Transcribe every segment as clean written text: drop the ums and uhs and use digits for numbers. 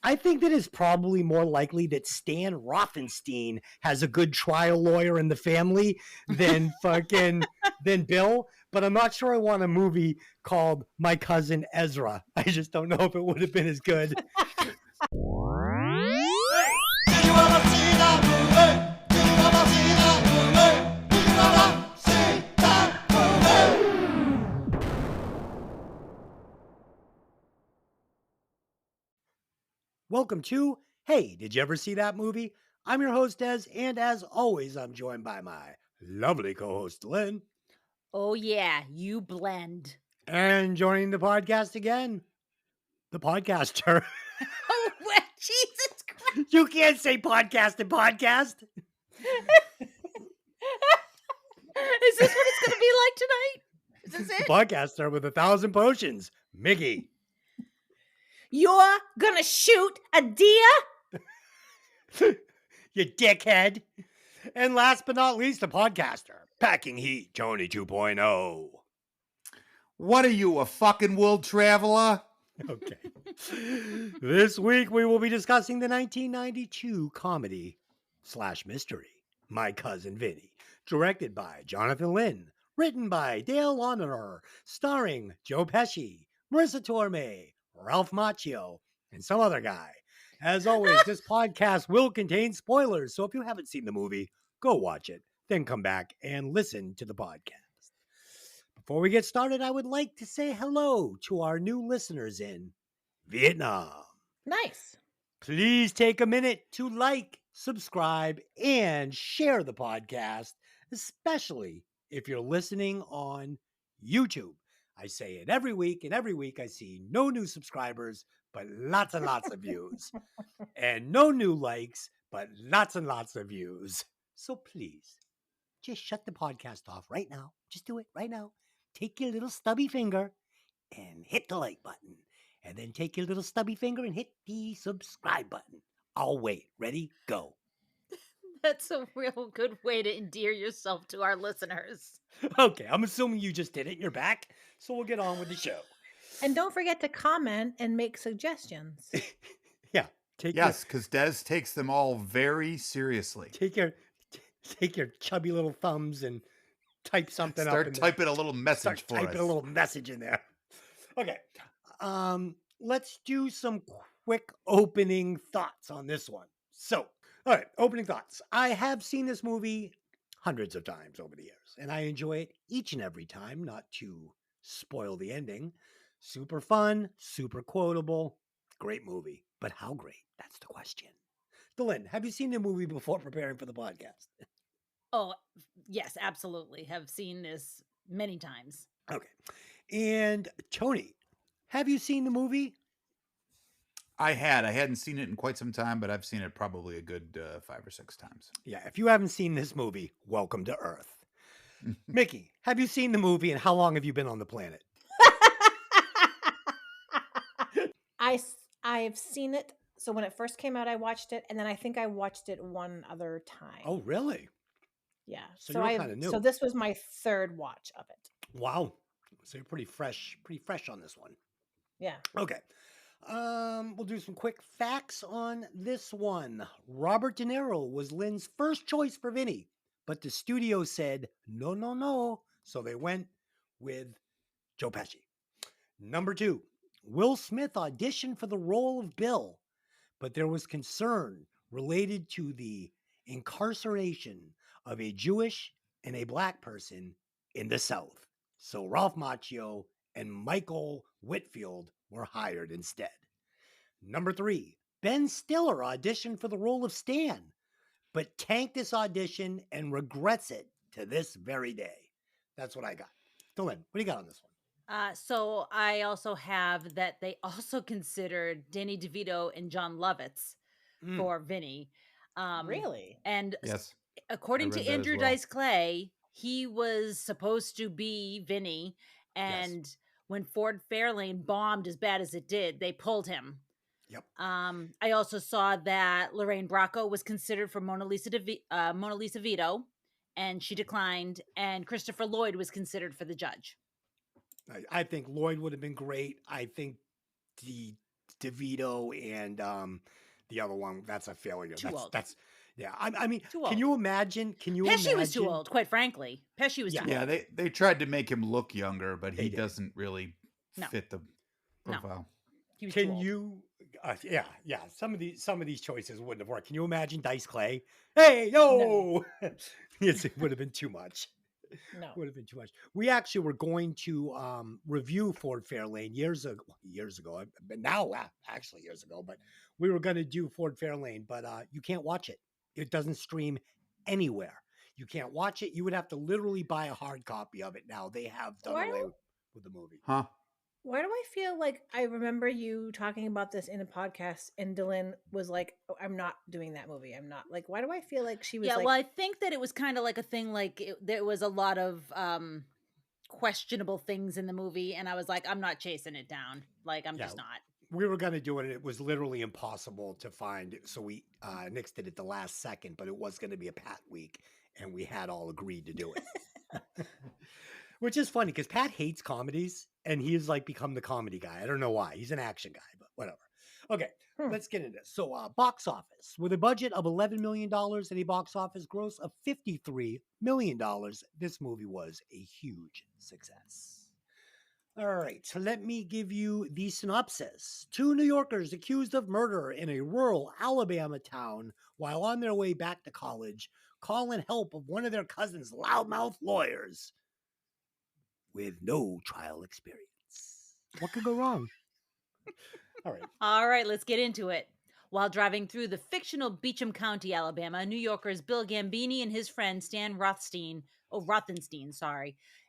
I think that it's probably more likely that Stan Rothenstein has a good trial lawyer in the family than than Bill. But I'm not sure I want a movie called My Cousin Ezra. I just don't know if it would have been as good. Welcome to Hey, Did You Ever See That Movie? I'm your host, Des, and as always, I'm joined by my lovely co-host, Lynn. Oh, yeah, you blend. And joining the podcast again, the podcaster. Oh, well, Jesus Christ. You can't say podcast and podcast. Is this what it's going to be like tonight? Is this The it? podcaster with 1,000 potions, Mikki. You're going to shoot a deer? You dickhead. And last but not least, the podcaster, Packing Heat, Tony 2.0. What are you, a fucking world traveler? Okay. This week we will be discussing the 1992 comedy / mystery, My Cousin Vinny, directed by Jonathan Lynn, written by Dale Launer, starring Joe Pesci, Marissa Tomei, Ralph Macchio, and some other guy. As always, this podcast will contain spoilers, so if you haven't seen the movie, go watch it, then come back and listen to the podcast. Before we get started, I would like to say hello to our new listeners in Vietnam. Nice. Please take a minute to like, subscribe, and share the podcast, especially if you're listening on YouTube. I say it every week, and every week I see no new subscribers, but lots and lots of views. And no new likes, but lots and lots of views. So please, just shut the podcast off right now. Just do it right now. Take your little stubby finger and hit the like button. And then take your little stubby finger and hit the subscribe button. I'll wait. Ready? Go. That's a real good way to endear yourself to our listeners. Okay, I'm assuming you just did it. You're back. So we'll get on with the show. And don't forget to comment and make suggestions. Yeah. Yes, because Des takes them all very seriously. Take your chubby little thumbs and type something up. Start typing a little message for us. Typing a little message in there. Okay. Let's do some quick opening thoughts on this one. So, all right, opening thoughts. I have seen this movie hundreds of times over the years, and I enjoy it each and every time, not to spoil the ending. Super fun, super quotable, great movie. But how great? That's the question. Dylan, have you seen the movie before preparing for the podcast? Oh, yes, absolutely. Have seen this many times. Okay. And Tony, have you seen the movie? I hadn't seen it in quite some time, but I've seen it probably a good 5 or 6 times. Yeah, if you haven't seen this movie, welcome to Earth. Mikki, have you seen the movie and how long have you been on the planet? I've seen it. So when it first came out, I watched it, and then I think I watched it one other time. Oh, really? Yeah. So you're kind of new. So this was my third watch of it. Wow. So you're pretty fresh on this one. Yeah. Okay. We'll do some quick facts on this one. Robert De Niro was Lynn's first choice for Vinny, but the studio said no. So they went with Joe Pesci. Number 2, Will Smith auditioned for the role of Bill, but there was concern related to the incarceration of a Jewish and a black person in the South. So Ralph Macchio and Michael Whitfield were hired instead. Number 3, Ben Stiller auditioned for the role of Stan, but tanked this audition and regrets it to this very day. That's what I got. Dylan, what do you got on this one? So I also have that they also considered Danny DeVito and John Lovitz for Vinny. Really? And Yes. according I to read that as Andrew well. Dice Clay, he was supposed to be Vinny. And when Ford Fairlane bombed as bad as it did, they pulled him. Yep. I also saw that Lorraine Bracco was considered for Mona Lisa Vito, and she declined. And Christopher Lloyd was considered for the judge. I think Lloyd would have been great. I think the DeVito and the other one. That's a failure. Too old. That's yeah. I mean, Too can old. you imagine? Can you Pesci was too imagine? old, quite frankly. Pesci was Yeah. too Yeah, old. they tried to make him look younger, but They he did. doesn't really No. fit the No. profile. He was too Can old. you? Yeah. Some of these choices wouldn't have worked. Can you imagine Dice Clay? Hey, yo! Yes, it would have been too much. No. Would have been too much. We actually were going to review Ford Fairlane years ago, but now actually years ago. But we were going to do Ford Fairlane, but you can't watch it. It doesn't stream anywhere. You can't watch it. You would have to literally buy a hard copy of it. Now they have done Why away do with the movie. Huh? Why do I feel like I remember you talking about this in a podcast and Dylan was like, oh, I'm not doing that movie. I'm not like, why do I feel like she was Yeah, like, well, I think that it was kind of like a thing, like there was a lot of questionable things in the movie, and I was like, I'm not chasing it down. Like, I'm Yeah. just not. We were going to do it, and it was literally impossible to find. So we nixed it at the last second, but it was going to be a Pat week, and we had all agreed to do it. Which is funny because Pat hates comedies, and he's like become the comedy guy. I don't know why. He's an action guy, but whatever. Okay, let's get into this. So, box office with a budget of $11 million and a box office gross of $53 million, this movie was a huge success. All right, so let me give you the synopsis. Two New Yorkers accused of murder in a rural Alabama town while on their way back to college call in help of one of their cousin's loudmouth lawyers with no trial experience. What could go wrong? All right, let's get into it. While driving through the fictional Beecham County, Alabama, New Yorkers Bill Gambini and his friend Stan Rothenstein,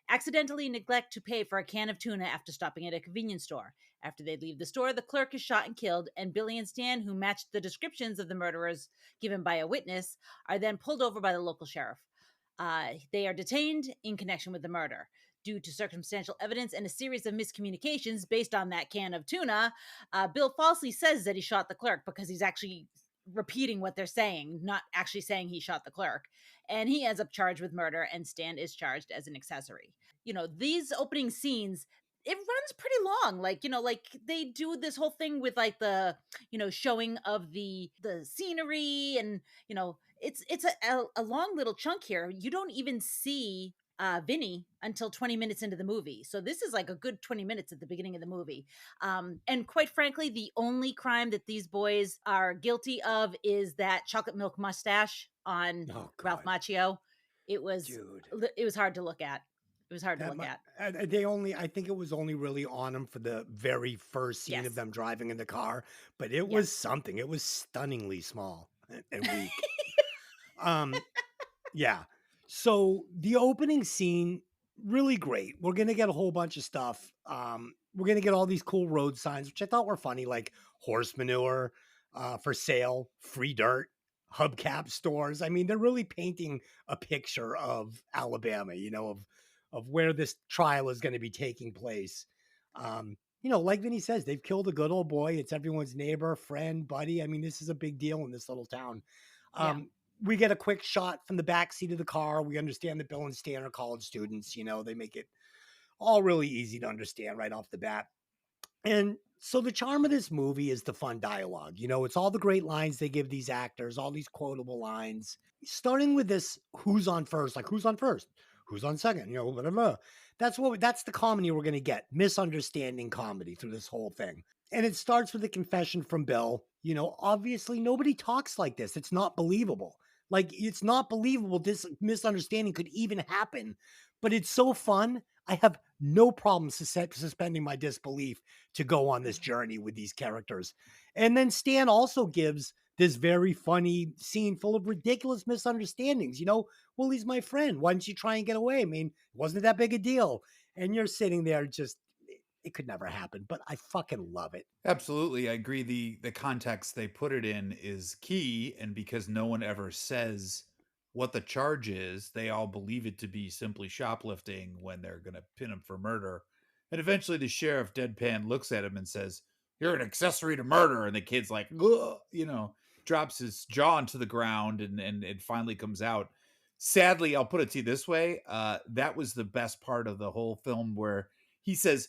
accidentally neglect to pay for a can of tuna after stopping at a convenience store. After they leave the store, the clerk is shot and killed, and Billy and Stan, who matched the descriptions of the murderers given by a witness, are then pulled over by the local sheriff. They are detained in connection with the murder. Due to circumstantial evidence and a series of miscommunications based on that can of tuna, Bill falsely says that he shot the clerk because he's actually repeating what they're saying, not actually saying he shot the clerk. And he ends up charged with murder, and Stan is charged as an accessory. These opening scenes, it runs pretty long. Like they do this whole thing with like the, showing of the scenery, and it's a long little chunk here. You don't even see Vinny until 20 minutes into the movie. So this is like a good 20 minutes at the beginning of the movie. And quite frankly, the only crime that these boys are guilty of is that chocolate milk mustache on Ralph Macchio. It was hard to look at. It was hard to look at. I think it was only really on them for the very first scene of them driving in the car, but it was something. It was stunningly small and weak. Yeah. So the opening scene, really great. We're gonna get a whole bunch of stuff. We're gonna get all these cool road signs, which I thought were funny, like horse manure for sale, free dirt, hubcap stores. I mean, they're really painting a picture of Alabama, of where this trial is going to be taking place. Like Vinny says, they've killed a good old boy. It's everyone's neighbor, friend, buddy. I mean, this is a big deal in this little town. We get a quick shot from the back seat of the car. We understand that Bill and Stan are college students. They make it all really easy to understand right off the bat. And so the charm of this movie is the fun dialogue. It's all the great lines they give these actors, all these quotable lines. Starting with this, who's on first? Like, who's on first? Who's on second? Whatever. That's the comedy we're going to get. Misunderstanding comedy through this whole thing. And it starts with a confession from Bill. Obviously nobody talks like this. It's not believable. Like, it's not believable this misunderstanding could even happen, but it's so fun. I have no problem suspending my disbelief to go on this journey with these characters. And then Stan also gives this very funny scene full of ridiculous misunderstandings. Well, he's my friend. Why didn't you try and get away? I mean, wasn't that big a deal? And you're sitting there just, it could never happen, but I fucking love it. Absolutely. I agree. The context they put it in is key. And because no one ever says what the charge is, they all believe it to be simply shoplifting when they're going to pin him for murder. And eventually the sheriff deadpan looks at him and says, "You're an accessory to murder." And the kid's like, drops his jaw into the ground and it finally comes out. Sadly, I'll put it to you this way. That was the best part of the whole film, where he says,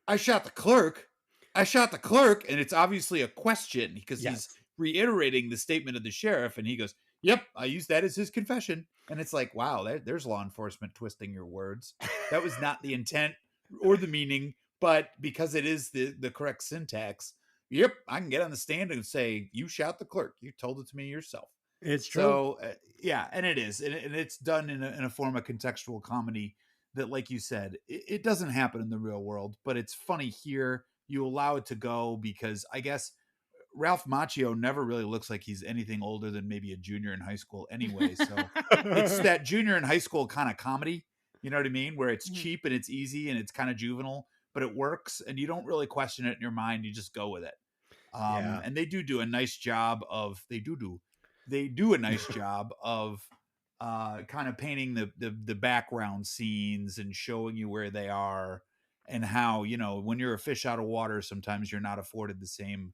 "I shot the clerk." I shot the clerk, and it's obviously a question because he's Yes. reiterating the statement of the sheriff, and he goes, "Yep, I used that as his confession." And it's like, wow, there's law enforcement twisting your words. That was not the intent or the meaning, but because it is the correct syntax, yep, I can get on the stand and say, "You shot the clerk. You told it to me yourself." It's true. So yeah, and it is, and it's done in a form of contextual comedy that, like you said, it doesn't happen in the real world, but it's funny here. You allow it to go because I guess Ralph Macchio never really looks like he's anything older than maybe a junior in high school anyway. So it's that junior in high school kind of comedy, you know what I mean? Where it's Mhm. cheap and it's easy and it's kind of juvenile, but it works and you don't really question it in your mind. You just go with it. Yeah. And they do a nice job of, they do a nice job of kind of painting the background scenes and showing you where they are and how, you know, when you're a fish out of water, sometimes you're not afforded the same,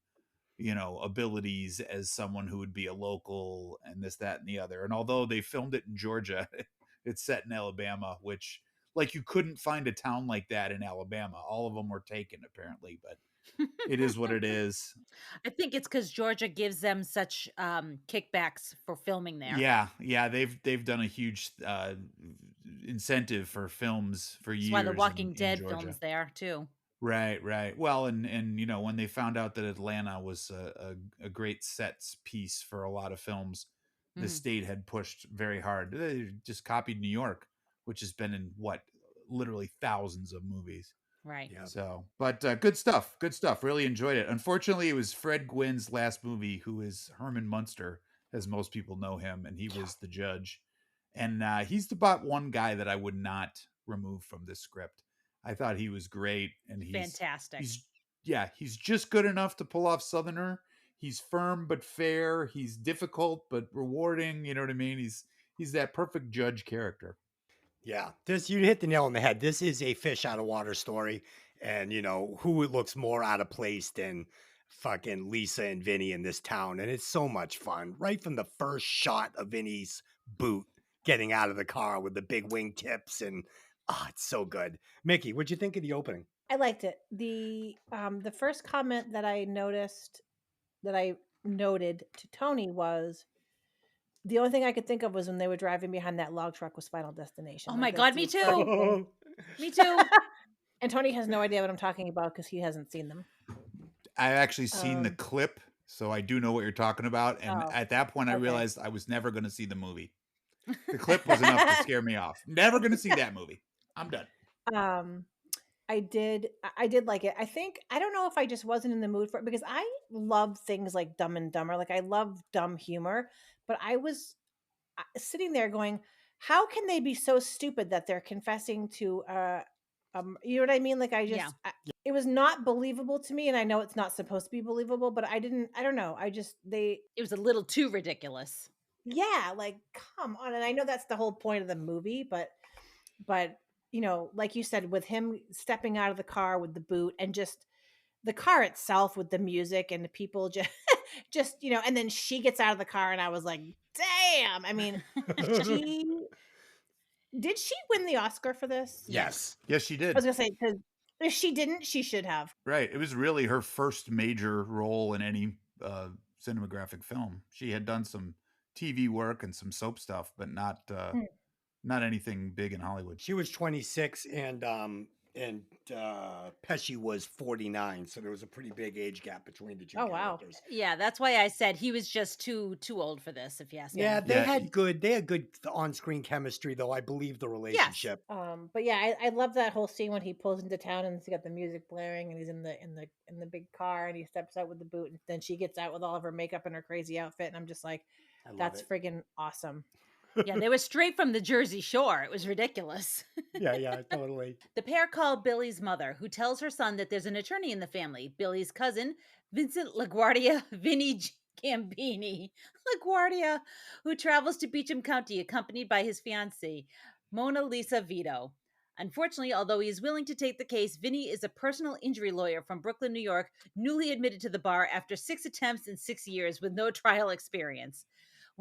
you know, abilities as someone who would be a local and this, that, and the other. And although they filmed it in Georgia, it's set in Alabama, which, like, you couldn't find a town like that in Alabama. All of them were taken apparently, but it is what it is. I think it's because Georgia gives them such kickbacks for filming there. Yeah, they've done a huge incentive for films for That's why The years Walking in Dead Georgia. films there too. Right. Well, and you know, when they found out that Atlanta was a great sets piece for a lot of films, the Mhm. state had pushed very hard. They just copied New York, which has been in what, literally thousands of movies. Right. Yeah. So, but good stuff. Good stuff. Really enjoyed it. Unfortunately, it was Fred Gwynn's last movie, who is Herman Munster, as most people know him, and he was the judge. And he's about one guy that I would not remove from this script. I thought he was great, and Fantastic. he's just good enough to pull off Southerner. He's firm but fair. He's difficult but rewarding. You know what I mean? He's that perfect judge character. Yeah, this you hit the nail on the head. This is a fish out of water story, and you know who looks more out of place than fucking Lisa and Vinny in this town, and it's so much fun. Right from the first shot of Vinny's boot getting out of the car with the big wingtips, and it's so good. Mickey, what'd you think of the opening? I liked it. The first comment that I noted to Tony was the only thing I could think of was when they were driving behind that log truck was Final Destination. Oh Like my that's God, the me exact too. thing. Me too. And Tony has no idea what I'm talking about because he hasn't seen them. I've actually seen the Um, clip, so I do know what you're talking about. And oh, at that point, I okay. realized I was never going to see the movie. The clip was enough to scare me off. Never going to see that movie. I'm done. Um, I did like it. I don't know if I just wasn't in the mood for it because I love things like Dumb and Dumber. Like I love dumb humor, but I was sitting there going, how can they be so stupid that they're confessing to you know what I mean? Like Yeah. it was not believable to me, and I know it's not supposed to be believable, but I don't know. It was a little too ridiculous. Yeah, like come on. And I know that's the whole point of the movie, but you know, like you said, with him stepping out of the car with the boot and just the car itself with the music and the people just you know, and then she gets out of the car and I was like, damn. I mean, she did she win the Oscar for this? Yes. Yes, she I did. was gonna say because if she didn't, she should have. Right. It was really her first major role in any cinematographic film. She had done some TV work and some soap stuff, but Hmm. not anything big in Hollywood. She was 26 and Pesci was 49, so there was a pretty big age gap between the two Oh wow. characters. Yeah, that's why I said he was just too old for this, if you ask Yeah, me. they Yeah, had good on-screen chemistry though. I believe the relationship. But yeah, I love that whole scene when he pulls into town and he's got the music blaring and he's in the big car and he steps out with the boot and then she gets out with all of her makeup and her crazy outfit and I'm just like, I love that's it. friggin' awesome. Yeah, they were straight from the Jersey Shore. It was ridiculous. Yeah, totally. The pair call Billy's mother, who tells her son that there's an attorney in the family, Billy's cousin, Vincent LaGuardia Vinny Gambini, LaGuardia, who travels to Beecham County accompanied by his fiancée, Mona Lisa Vito. Unfortunately, although he is willing to take the case, Vinny is a personal injury lawyer from Brooklyn, New York, newly admitted to the bar after 6 attempts in 6 years with no trial experience.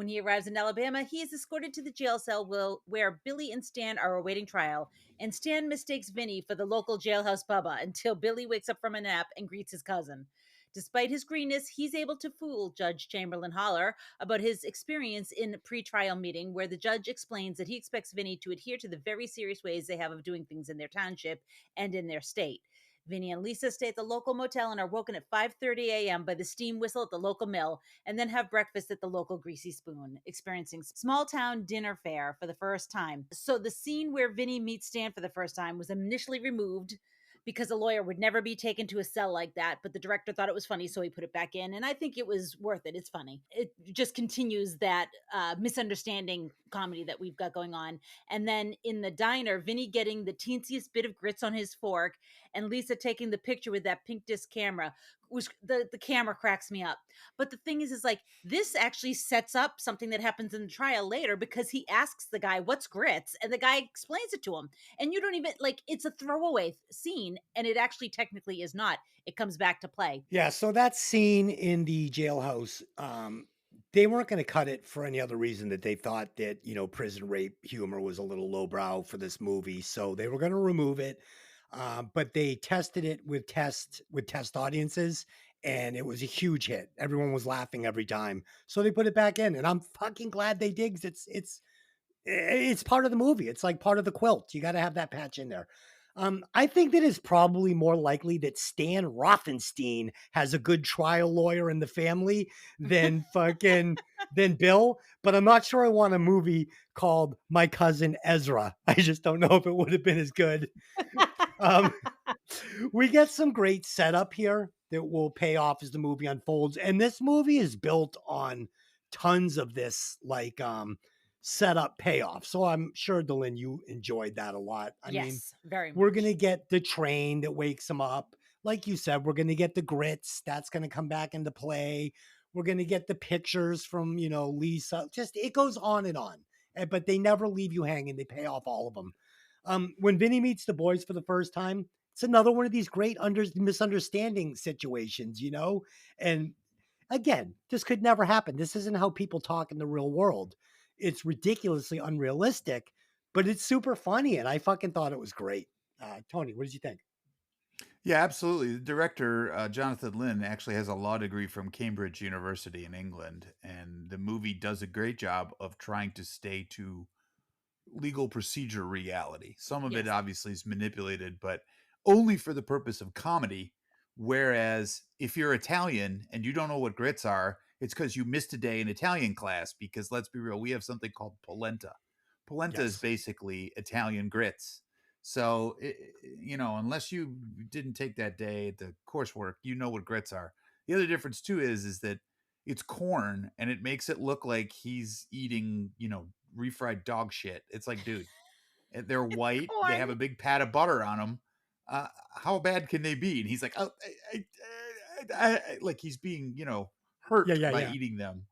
When he arrives in Alabama, he is escorted to the jail cell where Billy and Stan are awaiting trial, and Stan mistakes Vinny for the local jailhouse Bubba until Billy wakes up from a nap and greets his cousin. Despite his greenness, he's able to fool Judge Chamberlain Holler about his experience in a pre-trial meeting where the judge explains that he expects Vinny to adhere to the very serious ways they have of doing things in their township and in their state. Vinny and Lisa stay at the local motel and are woken at 5:30 a.m. by the steam whistle at the local mill and then have breakfast at the local Greasy Spoon, experiencing small town dinner fare for the first time. So the scene where Vinny meets Stan for the first time was initially removed because a lawyer would never be taken to a cell like that, but the director thought it was funny, so he put it back in, and I think it was worth it. It's funny. It just continues that misunderstanding comedy that we've got going on. And then in the diner, Vinny getting the teensiest bit of grits on his fork and Lisa taking the picture with that pink disc camera was the camera cracks me up. But the thing is like this actually sets up something that happens in the trial later because he asks the guy what's grits and the guy explains it to him, and you don't even like it's a throwaway scene, and it actually technically is not. It comes back to play. Yeah, so that scene in the jailhouse, they weren't going to cut it for any other reason that they thought that, prison rape humor was a little lowbrow for this movie. So they were going to remove it. But they tested it with test audiences, and it was a huge hit. Everyone was laughing every time. So they put it back in, and I'm fucking glad they did. 'Cause it's part of the movie. It's like part of the quilt. You got to have that patch in there. I think that it's probably more likely that Stan Rothenstein has a good trial lawyer in the family than than Bill. But I'm not sure I want a movie called My Cousin Ezra. I just don't know if it would have been as good. We get some great setup here that will pay off as the movie unfolds. And this movie is built on tons of this setup payoff. So I'm sure, Dylan, you enjoyed that a lot. I mean, Yes, very we're much. going to get the train that wakes him up. Like you said, we're going to get the grits. That's going to come back into play. We're going to get the pictures from, Lisa. Just it goes on and on. But they never leave you hanging. They pay off all of them. When Vinny meets the boys for the first time, it's another one of these great misunderstanding situations, And again, this could never happen. This isn't how people talk in the real world. It's ridiculously unrealistic, but it's super funny, and I fucking thought it was great. Tony, what did you think? Yeah, absolutely. The director, Jonathan Lynn, actually has a law degree from Cambridge University in England, and the movie does a great job of trying to stay to legal procedure reality. Some of it Yes. obviously is manipulated, but only for the purpose of comedy. Whereas if you're Italian and you don't know what grits are, it's because you missed a day in Italian class. Because let's be real, we have something called polenta. Polenta is Yes. basically Italian grits. So, unless you didn't take that day at the coursework, you know what grits are. The other difference too is that it's corn and it makes it look like he's eating, refried dog shit. It's like, dude, they're white. They have Corn. a big pat of butter on them. How bad can they be? And he's like, oh, like he's being, hurt by Yeah. eating them.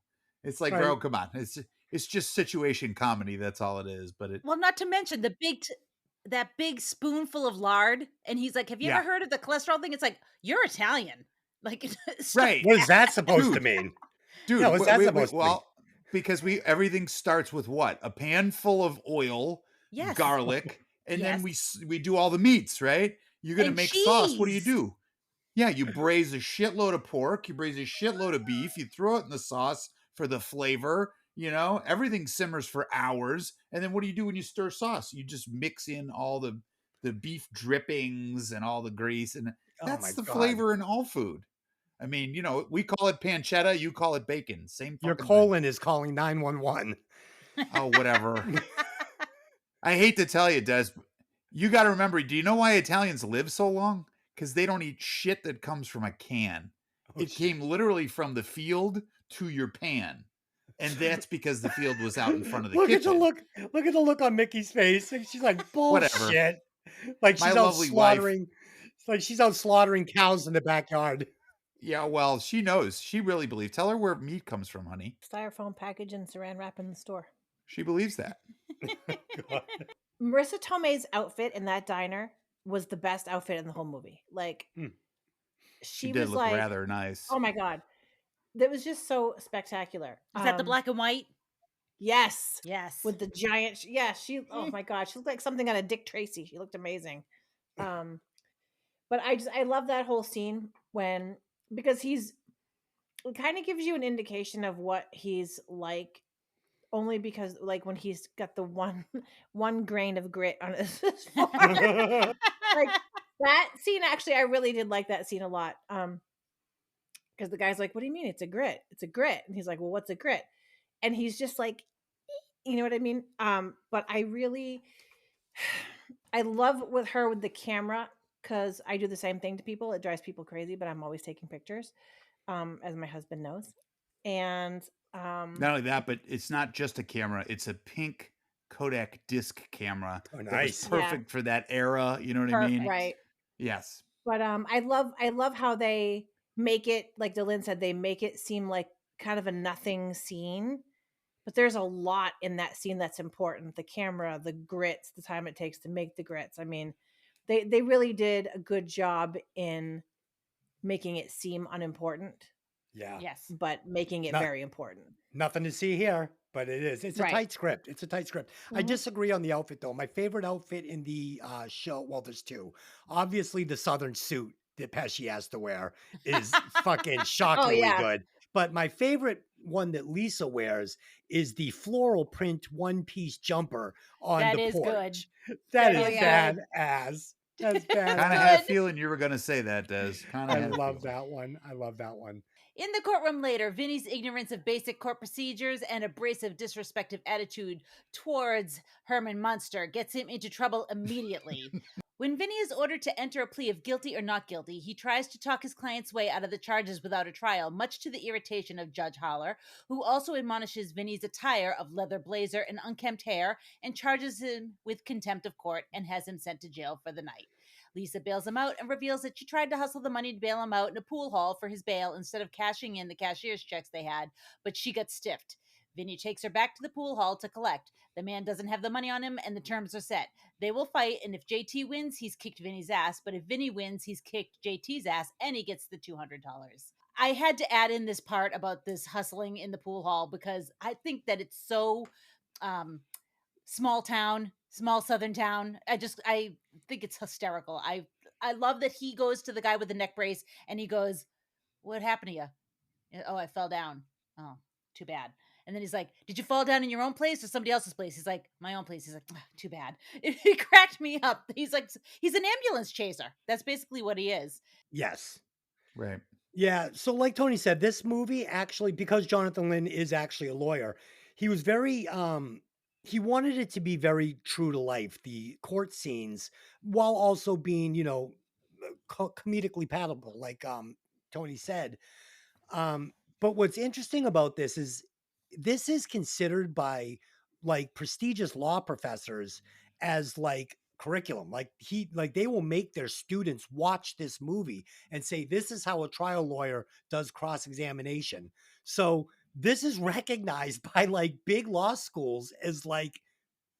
It's like, Right. bro, come on. It's just situation comedy. That's all it is. But it, Well, not to mention that big spoonful of lard, and he's like, "Have you Yeah. ever heard of the cholesterol thing?" It's like, "You're Italian." Like, stop Right. What is that supposed to Dude. mean? dude, Yeah, what's that supposed to mean? well, because everything starts with what? A pan full of oil, Yes. garlic, and then Yes. we do all the meats, right? You're gonna And make sauce. What do you cheese. do? Yeah, you braise a shitload of pork, you braise a shitload of beef, you throw it in the sauce for the flavor, everything simmers for hours. And then what do you do when you stir sauce? You just mix in all the beef drippings and all the grease, and Oh my that's the God. flavor in all food. I mean, we call it pancetta, you call it bacon. Same Your fucking colon is calling 911. thing. Oh, whatever. I hate to tell you, Des, you got to remember, do you know why Italians live so long? Because they don't eat shit that comes from a can. Oh, It came literally from the field to your pan. And that's because the field was out in front of the Look kitchen. Look at the look on Mickey's face. She's like, Whatever. bullshit. Like My she's out lovely wife. slaughtering. It's like she's out slaughtering cows in the backyard. Yeah, well, she knows. She really believes. Tell her where meat comes from, honey. Styrofoam package and saran wrap in the store. She believes that. God. Marissa Tomei's outfit in that diner was the best outfit in the whole movie. Like, She she did was look like, rather nice. oh my God. That was just so spectacular. Is that the black and white? Yes. Yes. With the giant oh my god, she looked like something out of Dick Tracy. She looked amazing. Um, but I love that whole scene when because it kind of gives you an indication of what he's like only because like when he's got the one grain of grit on his forehead. Like that scene actually I really did like that scene a lot. Because the guy's like, "What do you mean it's a grit? It's a grit." And he's like, "Well, what's a grit?" And he's just like, you know what I mean? But I really I love with her with the camera because I do the same thing to people. It drives people crazy, but I'm always taking pictures, as my husband knows. And Not only that, but it's not just a camera, it's a pink Kodak disc camera Oh, that was nice. yeah, perfect for that era, you know what I mean? Perfect. right. Yes. But I love how they make it like Dylan said, they make it seem like kind of a nothing scene. But there's a lot in that scene that's important. The camera, the grits, the time it takes to make the grits. I mean, they really did a good job in making it seem unimportant, Yeah. Yes. but making it Not very important. nothing to see here, but it is. It's a Right. tight script. It's a tight script. I Mhm. disagree on the outfit though. My favorite outfit in the show, well, there's two. Obviously, the southern suit that Pesci has to wear is fucking Oh shockingly yeah. good. But my favorite one that Lisa wears is the floral print one-piece jumper on That the is good. porch. That That Oh is is yeah. good. badass. That's Kind of had a badass. Good. feeling you were going to say that, Des. Kind of I had a love feeling. that one. I love that one. In the courtroom later, Vinny's ignorance of basic court procedures and abrasive, disrespectful attitude towards Herman Munster gets him into trouble immediately. When Vinny is ordered to enter a plea of guilty or not guilty, he tries to talk his client's way out of the charges without a trial, much to the irritation of Judge Holler, who also admonishes Vinny's attire of leather blazer and unkempt hair and charges him with contempt of court and has him sent to jail for the night. Lisa bails him out and reveals that she tried to hustle the money to bail him out in a pool hall for his bail instead of cashing in the cashier's checks they had, but she got stiffed. Vinny takes her back to the pool hall to collect. The man doesn't have the money on him, and the terms are set. They will fight, and if JT wins, he's kicked Vinny's ass, but if Vinny wins, he's kicked JT's ass, and he gets the $200. I had to add in this part about this hustling in the pool hall because I think that it's so um, small town, small southern town. I think it's hysterical. I love that he goes to the guy with the neck brace and he goes, "What happened to you?" "Oh, I fell down." "Oh, too bad." And then he's like, "Did you fall down in your own place or somebody else's place?" He's like, "My own place." He's like, "Ah, too bad." It cracked me up. He's like, he's an ambulance chaser. That's basically what he is. Yes. Right. Yeah, so like Tony said, this movie actually, because Jonathan Lynn is actually a lawyer, he was very he wanted it to be very true to life, the court scenes, while also being, comedically palatable, like Tony said. But what's interesting about this is considered by like prestigious law professors as like curriculum. Like they will make their students watch this movie and say this is how a trial lawyer does cross-examination. So this is recognized by like big law schools as like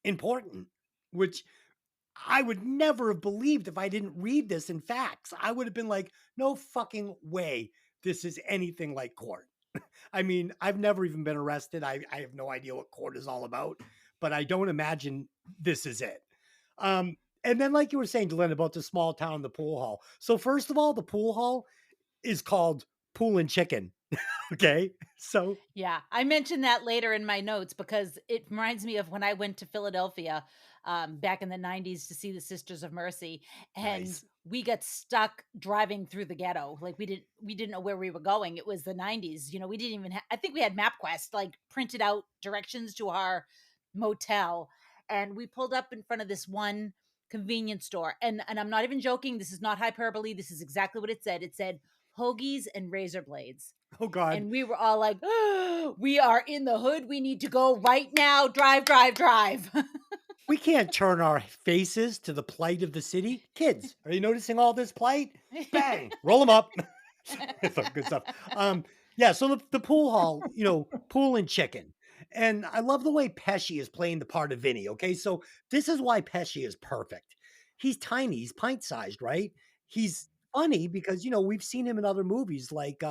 important, which I would never have believed if I didn't read this in facts. I would have been like, no fucking way this is anything like court. I mean, I've never even been arrested. I have no idea what court is all about, but I don't imagine this is it. And then, like you were saying, Dylan, about the small town, the pool hall. So, first of all, the pool hall is called Pool and Chicken. Okay. So, Yeah, I mentioned that later in my notes because it reminds me of when I went to Philadelphia back in the 90s to see the Sisters of Mercy, and nice. we got stuck driving through the ghetto. Like we didn't know where we were going. It was the 90s. We didn't even I think we had MapQuest like printed out directions to our motel, and we pulled up in front of this one convenience store. And I'm not even joking. This is not hyperbole. This is exactly what it said. It said hoagies and razor blades. Oh, God. And we were all like, "Oh, we are in the hood. We need to go right now. Drive, drive, drive." We can't turn our faces to the plight of the city. Kids, are you noticing all this plight? Bang, roll them up. Some good stuff. Yeah, so the pool hall, pool and chicken. And I love the way Pesci is playing the part of Vinny. Okay, so this is why Pesci is perfect. He's tiny, he's pint-sized, right? He's funny because we've seen him in other movies like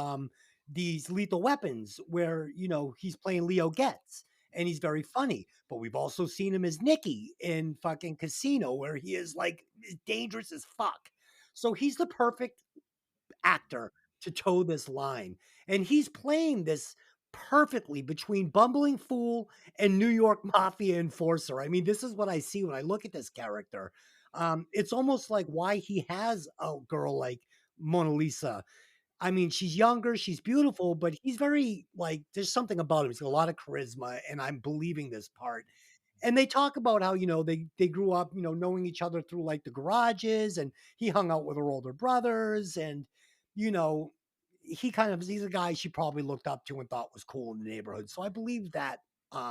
these Lethal Weapons, where he's playing Leo Getz. and he's very funny. But we've also seen him as Nicky in fucking Casino, where he is like dangerous as fuck. So he's the perfect actor to toe this line. And he's playing this perfectly between bumbling fool and New York mafia enforcer. I mean, this is what I see when I look at this character. It's almost like why he has a girl like Mona Lisa. I mean, she's younger, she's beautiful, but he's very like there's something about him. He's got a lot of charisma, and I'm believing this part. And they talk about how they grew up knowing each other through like the garages, and he hung out with her older brothers, and you know he's a guy she probably looked up to and thought was cool in the neighborhood. So I believe that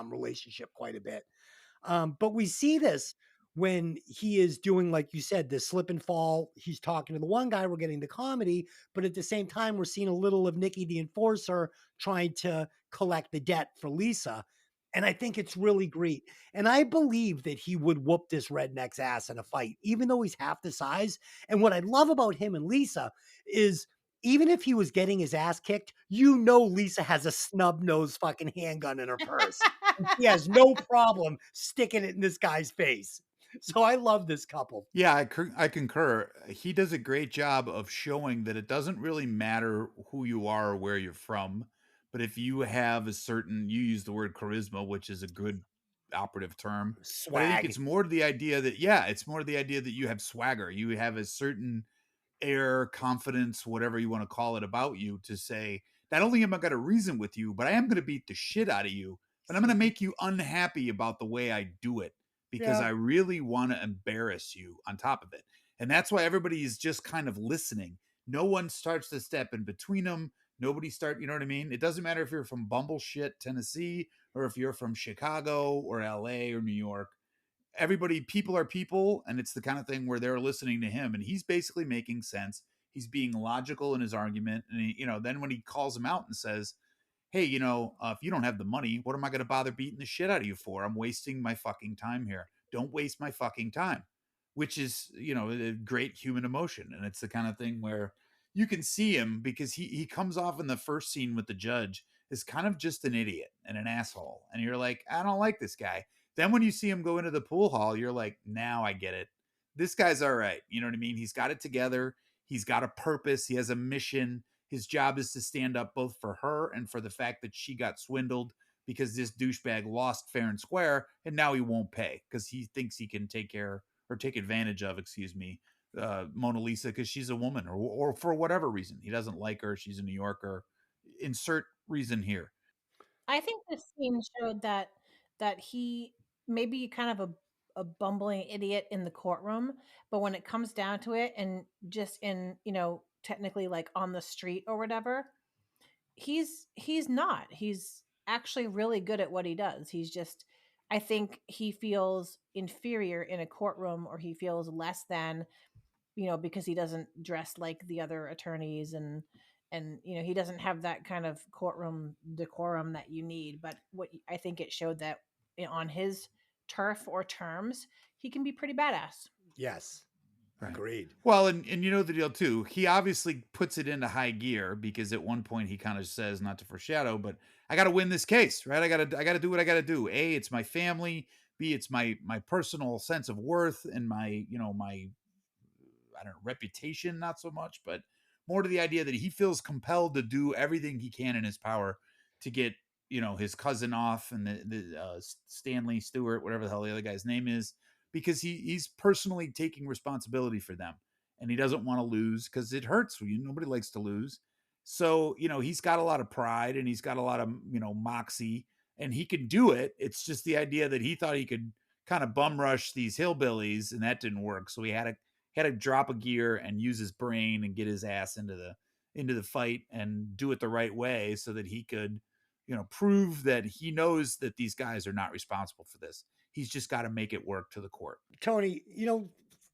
relationship quite a bit. But we see this when he is doing, like you said, this slip and fall. He's talking to the one guy, we're getting the comedy, but at the same time, we're seeing a little of Nicky the enforcer trying to collect the debt for Lisa. And I think it's really great. And I believe that he would whoop this redneck's ass in a fight, even though he's half the size. And what I love about him and Lisa is even if he was getting his ass kicked, Lisa has a snub nose fucking handgun in her purse. He has no problem sticking it in this guy's face. So I love this couple. Yeah, I concur. He does a great job of showing that it doesn't really matter who you are or where you're from, but if you have a certain, you use the word charisma, which is a good operative term, but I think Swag. it's more to the idea that, yeah, it's more the idea that you have swagger. You have a certain air, confidence, whatever you want to call it about you to say, not only am I going to reason with you, but I am going to beat the shit out of you, but I'm going to make you unhappy about the way I do it because Yeah. I really want to embarrass you on top of it. And that's why everybody is just kind of listening. No one starts to step in between them. Nobody you know what I mean? It doesn't matter if you're from Bumbleshit, Tennessee, or if you're from Chicago or LA or New York. People are people, and it's the kind of thing where they're listening to him and he's basically making sense. He's being logical in his argument, and then when he calls him out and says, hey, if you don't have the money, what am I going to bother beating the shit out of you for? I'm wasting my fucking time here. Don't waste my fucking time, which is a great human emotion. And it's the kind of thing where you can see him because he comes off in the first scene with the judge as kind of just an idiot and an asshole, and you're like, I don't like this guy. Then when you see him go into the pool hall, you're like, now I get it. This guy's all right. You know what I mean? He's got it together. He's got a purpose. He has a mission. His job is to stand up both for her and for the fact that she got swindled because this douchebag lost fair and square, and now he won't pay because he thinks he can take advantage of, Mona Lisa because she's a woman or for whatever reason. He doesn't like her. She's a New Yorker. Insert reason here. I think this scene showed that he maybe kind of a bumbling idiot in the courtroom, but when it comes down to it, and just in technically like on the street or whatever, he's not. He's actually really good at what he does. He's just, I think he feels inferior in a courtroom, or he feels less than, because he doesn't dress like the other attorneys, and he doesn't have that kind of courtroom decorum that you need. But what I think it showed that on his turf or terms, he can be pretty badass. Yes. Right. Agreed. Well, and you know the deal too. He obviously puts it into high gear because at one point he kind of says, not to foreshadow, but I got to win this case, right? I got to do what I got to do. A, it's my family. B, it's my personal sense of worth and my I don't know, reputation, not so much, but more to the idea that he feels compelled to do everything he can in his power to get his cousin off and the Stanley Stewart, whatever the hell the other guy's name is, because he's personally taking responsibility for them, and he doesn't want to lose because it hurts. Nobody likes to lose. So he's got a lot of pride and he's got a lot of moxie, and he can do it. It's just the idea that he thought he could kind of bum rush these hillbillies, and that didn't work. So he had to drop a gear and use his brain and get his ass into the fight and do it the right way so that he could prove that he knows that these guys are not responsible for this. He's just got to make it work to the court. Tony,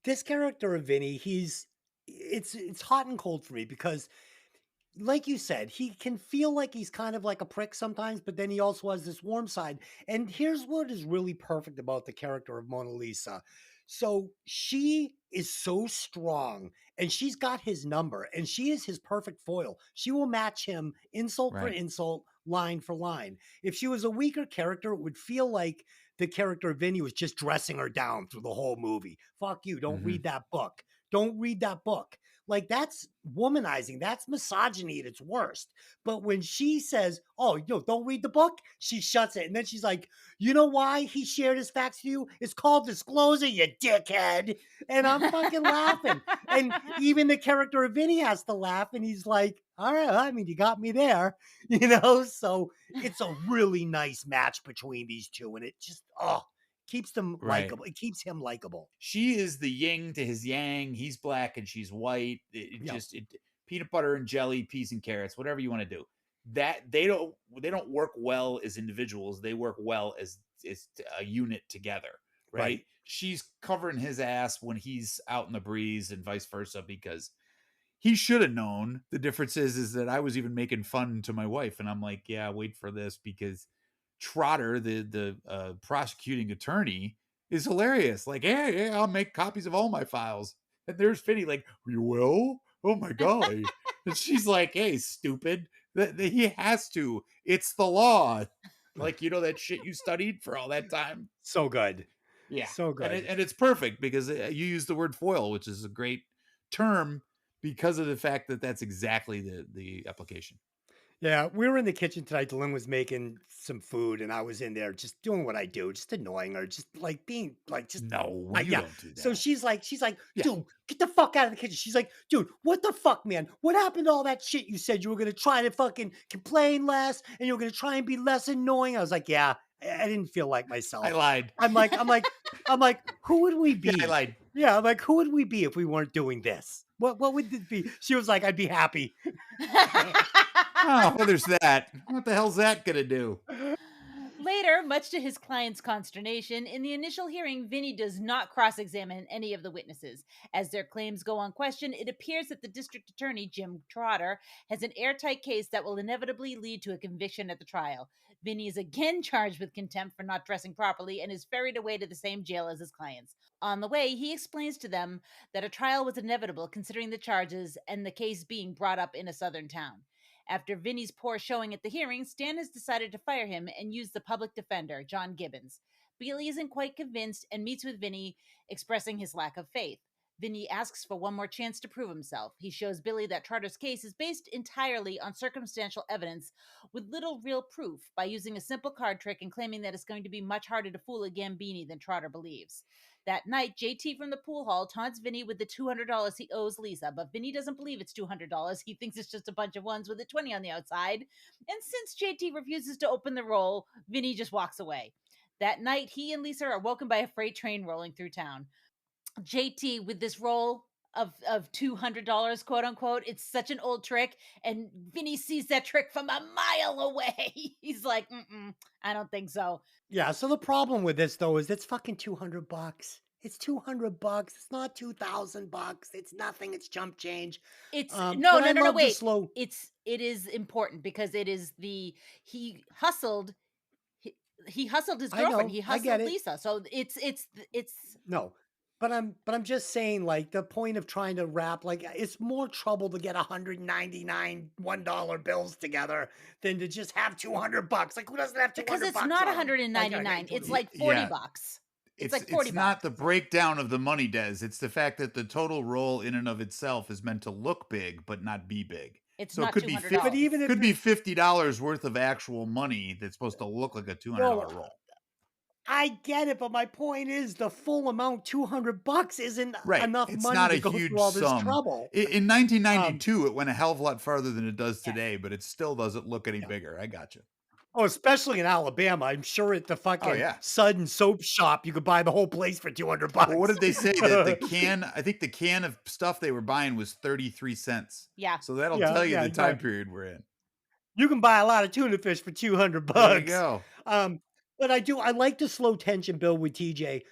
this character of Vinny, it's hot and cold for me because like you said, he can feel like he's kind of like a prick sometimes, but then he also has this warm side. And here's what is really perfect about the character of Mona Lisa. So she is so strong and she's got his number and she is his perfect foil. She will match him insult for Right. insult, line for line. If she was a weaker character, it would feel like the character of Vinny was just dressing her down through the whole movie. Fuck you. Don't read that book. Don't read that book. Like, that's womanizing. That's misogyny at its worst. But when she says, "Oh, don't read the book," she shuts it. And then she's like, "You know why he shared his facts with you? It's called disclosure, you dickhead." And I'm fucking laughing. And even the character of Vinny has to laugh. And he's like, "All right, I mean, you got me there." So it's a really nice match between these two. And it just, keeps them likable. It keeps him likable. She is the yin to his yang. He's black and she's white. Peanut butter and jelly, peas and carrots, whatever you want to do. That they don't work well as individuals. They work well as a unit together, right? She's covering his ass when he's out in the breeze and vice versa, because he should have known. The difference is that I was even making fun to my wife, and I'm like, yeah, wait for this, because Trotter, the prosecuting attorney, is hilarious. Like, hey, I'll make copies of all my files. And there's Vinny like, you will? Oh my golly. And she's like, hey, stupid. He has to. It's the law. Like, that shit you studied for all that time. So good. Yeah. So good. And it's perfect because you use the word foil, which is a great term because of the fact that that's exactly the application. Yeah, we were in the kitchen tonight. Dylan was making some food, and I was in there just doing what I do, just annoying her, just like being like, just no, you don't do that. So she's like, dude, get the fuck out of the kitchen. She's like, dude, what the fuck, man? What happened to all that shit you said you were gonna try to fucking complain less, and you were gonna try and be less annoying? I was like, yeah, I didn't feel like myself. I lied. I'm like, who would we be? Yeah, I lied. Yeah, I'm like, who would we be if we weren't doing this? What would it be? She was like, I'd be happy. Oh, well, there's that. What the hell's that gonna do? Later, much to his client's consternation, in the initial hearing, Vinny does not cross-examine any of the witnesses. As their claims go unquestioned, it appears that the district attorney, Jim Trotter, has an airtight case that will inevitably lead to a conviction at the trial. Vinny is again charged with contempt for not dressing properly and is ferried away to the same jail as his clients. On the way, he explains to them that a trial was inevitable considering the charges and the case being brought up in a southern town. After Vinny's poor showing at the hearing, Stan has decided to fire him and use the public defender, John Gibbons. Billy isn't quite convinced and meets with Vinny, expressing his lack of faith. Vinny asks for one more chance to prove himself. He shows Billy that Trotter's case is based entirely on circumstantial evidence with little real proof by using a simple card trick and claiming that it's going to be much harder to fool a Gambini than Trotter believes. That night, JT from the pool hall taunts Vinny with the $200 he owes Lisa, but Vinny doesn't believe it's $200. He thinks it's just a bunch of ones with a 20 on the outside. And since JT refuses to open the roll, Vinny just walks away. That night, he and Lisa are woken by a freight train rolling through town. JT with this roll of $200, quote unquote. It's such an old trick, and Vinny sees that trick from a mile away. He's like, I don't think so. Yeah, so the problem with this though is it's fucking $200. It's $200. It's not $2,000. It's nothing. It's chump change. It's no, wait. It is important because it is he hustled his girlfriend. He hustled Lisa. So it's no. But I'm just saying, like, the point of trying to wrap, like, it's more trouble to get 199 $1 bills together than to just have $200. Like, who doesn't have $200? Because it's not 199. It's like $40. It's like $40. It's not the breakdown of the money, Des. It's the fact that the total roll in and of itself is meant to look big, but not be big. It's so not it could $200. be but even it could be $50 worth of actual money that's supposed to look like a $200 roll. I get it, but my point is the full amount, $200, isn't enough it's money not to a go huge through all this sum. trouble. In 1992, it went a hell of a lot farther than it does today, but it still doesn't look any bigger. I got you. Oh, especially in Alabama. I'm sure at the fucking Sudden Soap Shop, you could buy the whole place for $200. Well, what did they say? That the can, I think the can of stuff they were buying was 33 cents. Yeah. So that'll tell you the time period we're in. You can buy a lot of tuna fish for $200. There you go. But I like the slow tension build with TJ.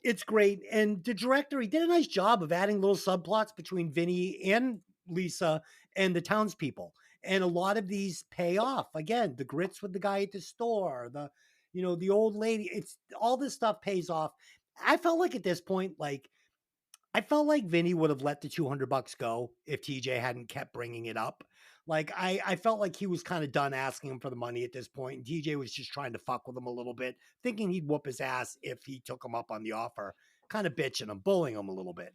It's great. And the director, he did a nice job of adding little subplots between Vinny and Lisa and the townspeople. And a lot of these pay off. Again, the grits with the guy at the store, the old lady, it's all this stuff pays off. I felt like at this point, I felt like Vinny would have let the $200 go if TJ hadn't kept bringing it up. Like I felt like he was kind of done asking him for the money at this point, and TJ was just trying to fuck with him a little bit, thinking he'd whoop his ass if he took him up on the offer, kind of bitching him, bullying him a little bit.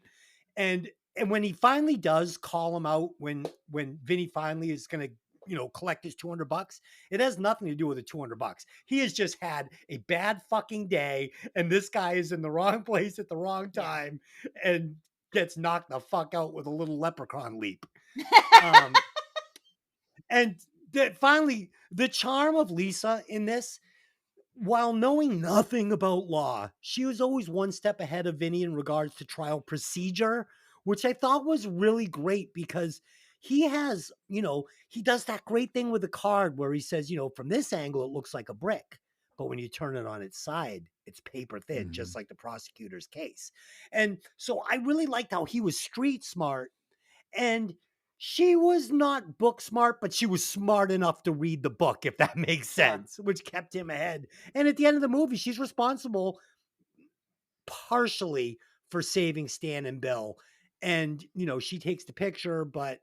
And and when he finally does call him out, when Vinny finally is gonna collect his $200, it has nothing to do with the $200. He has just had a bad fucking day, and this guy is in the wrong place at the wrong Yeah. time and gets knocked the fuck out with a little leprechaun leap. Um, and that finally, the charm of Lisa in this, while knowing nothing about law, she was always one step ahead of Vinny in regards to trial procedure, which I thought was really great because he has, he does that great thing with the card where he says, from this angle, it looks like a brick. But when you turn it on its side, it's paper thin, just like the prosecutor's case. And so I really liked how he was street smart, and she was not book smart, but she was smart enough to read the book, if that makes Yeah. sense, which kept him ahead. And at the end of the movie, she's responsible partially for saving Stan and Bill. And, she takes the picture, but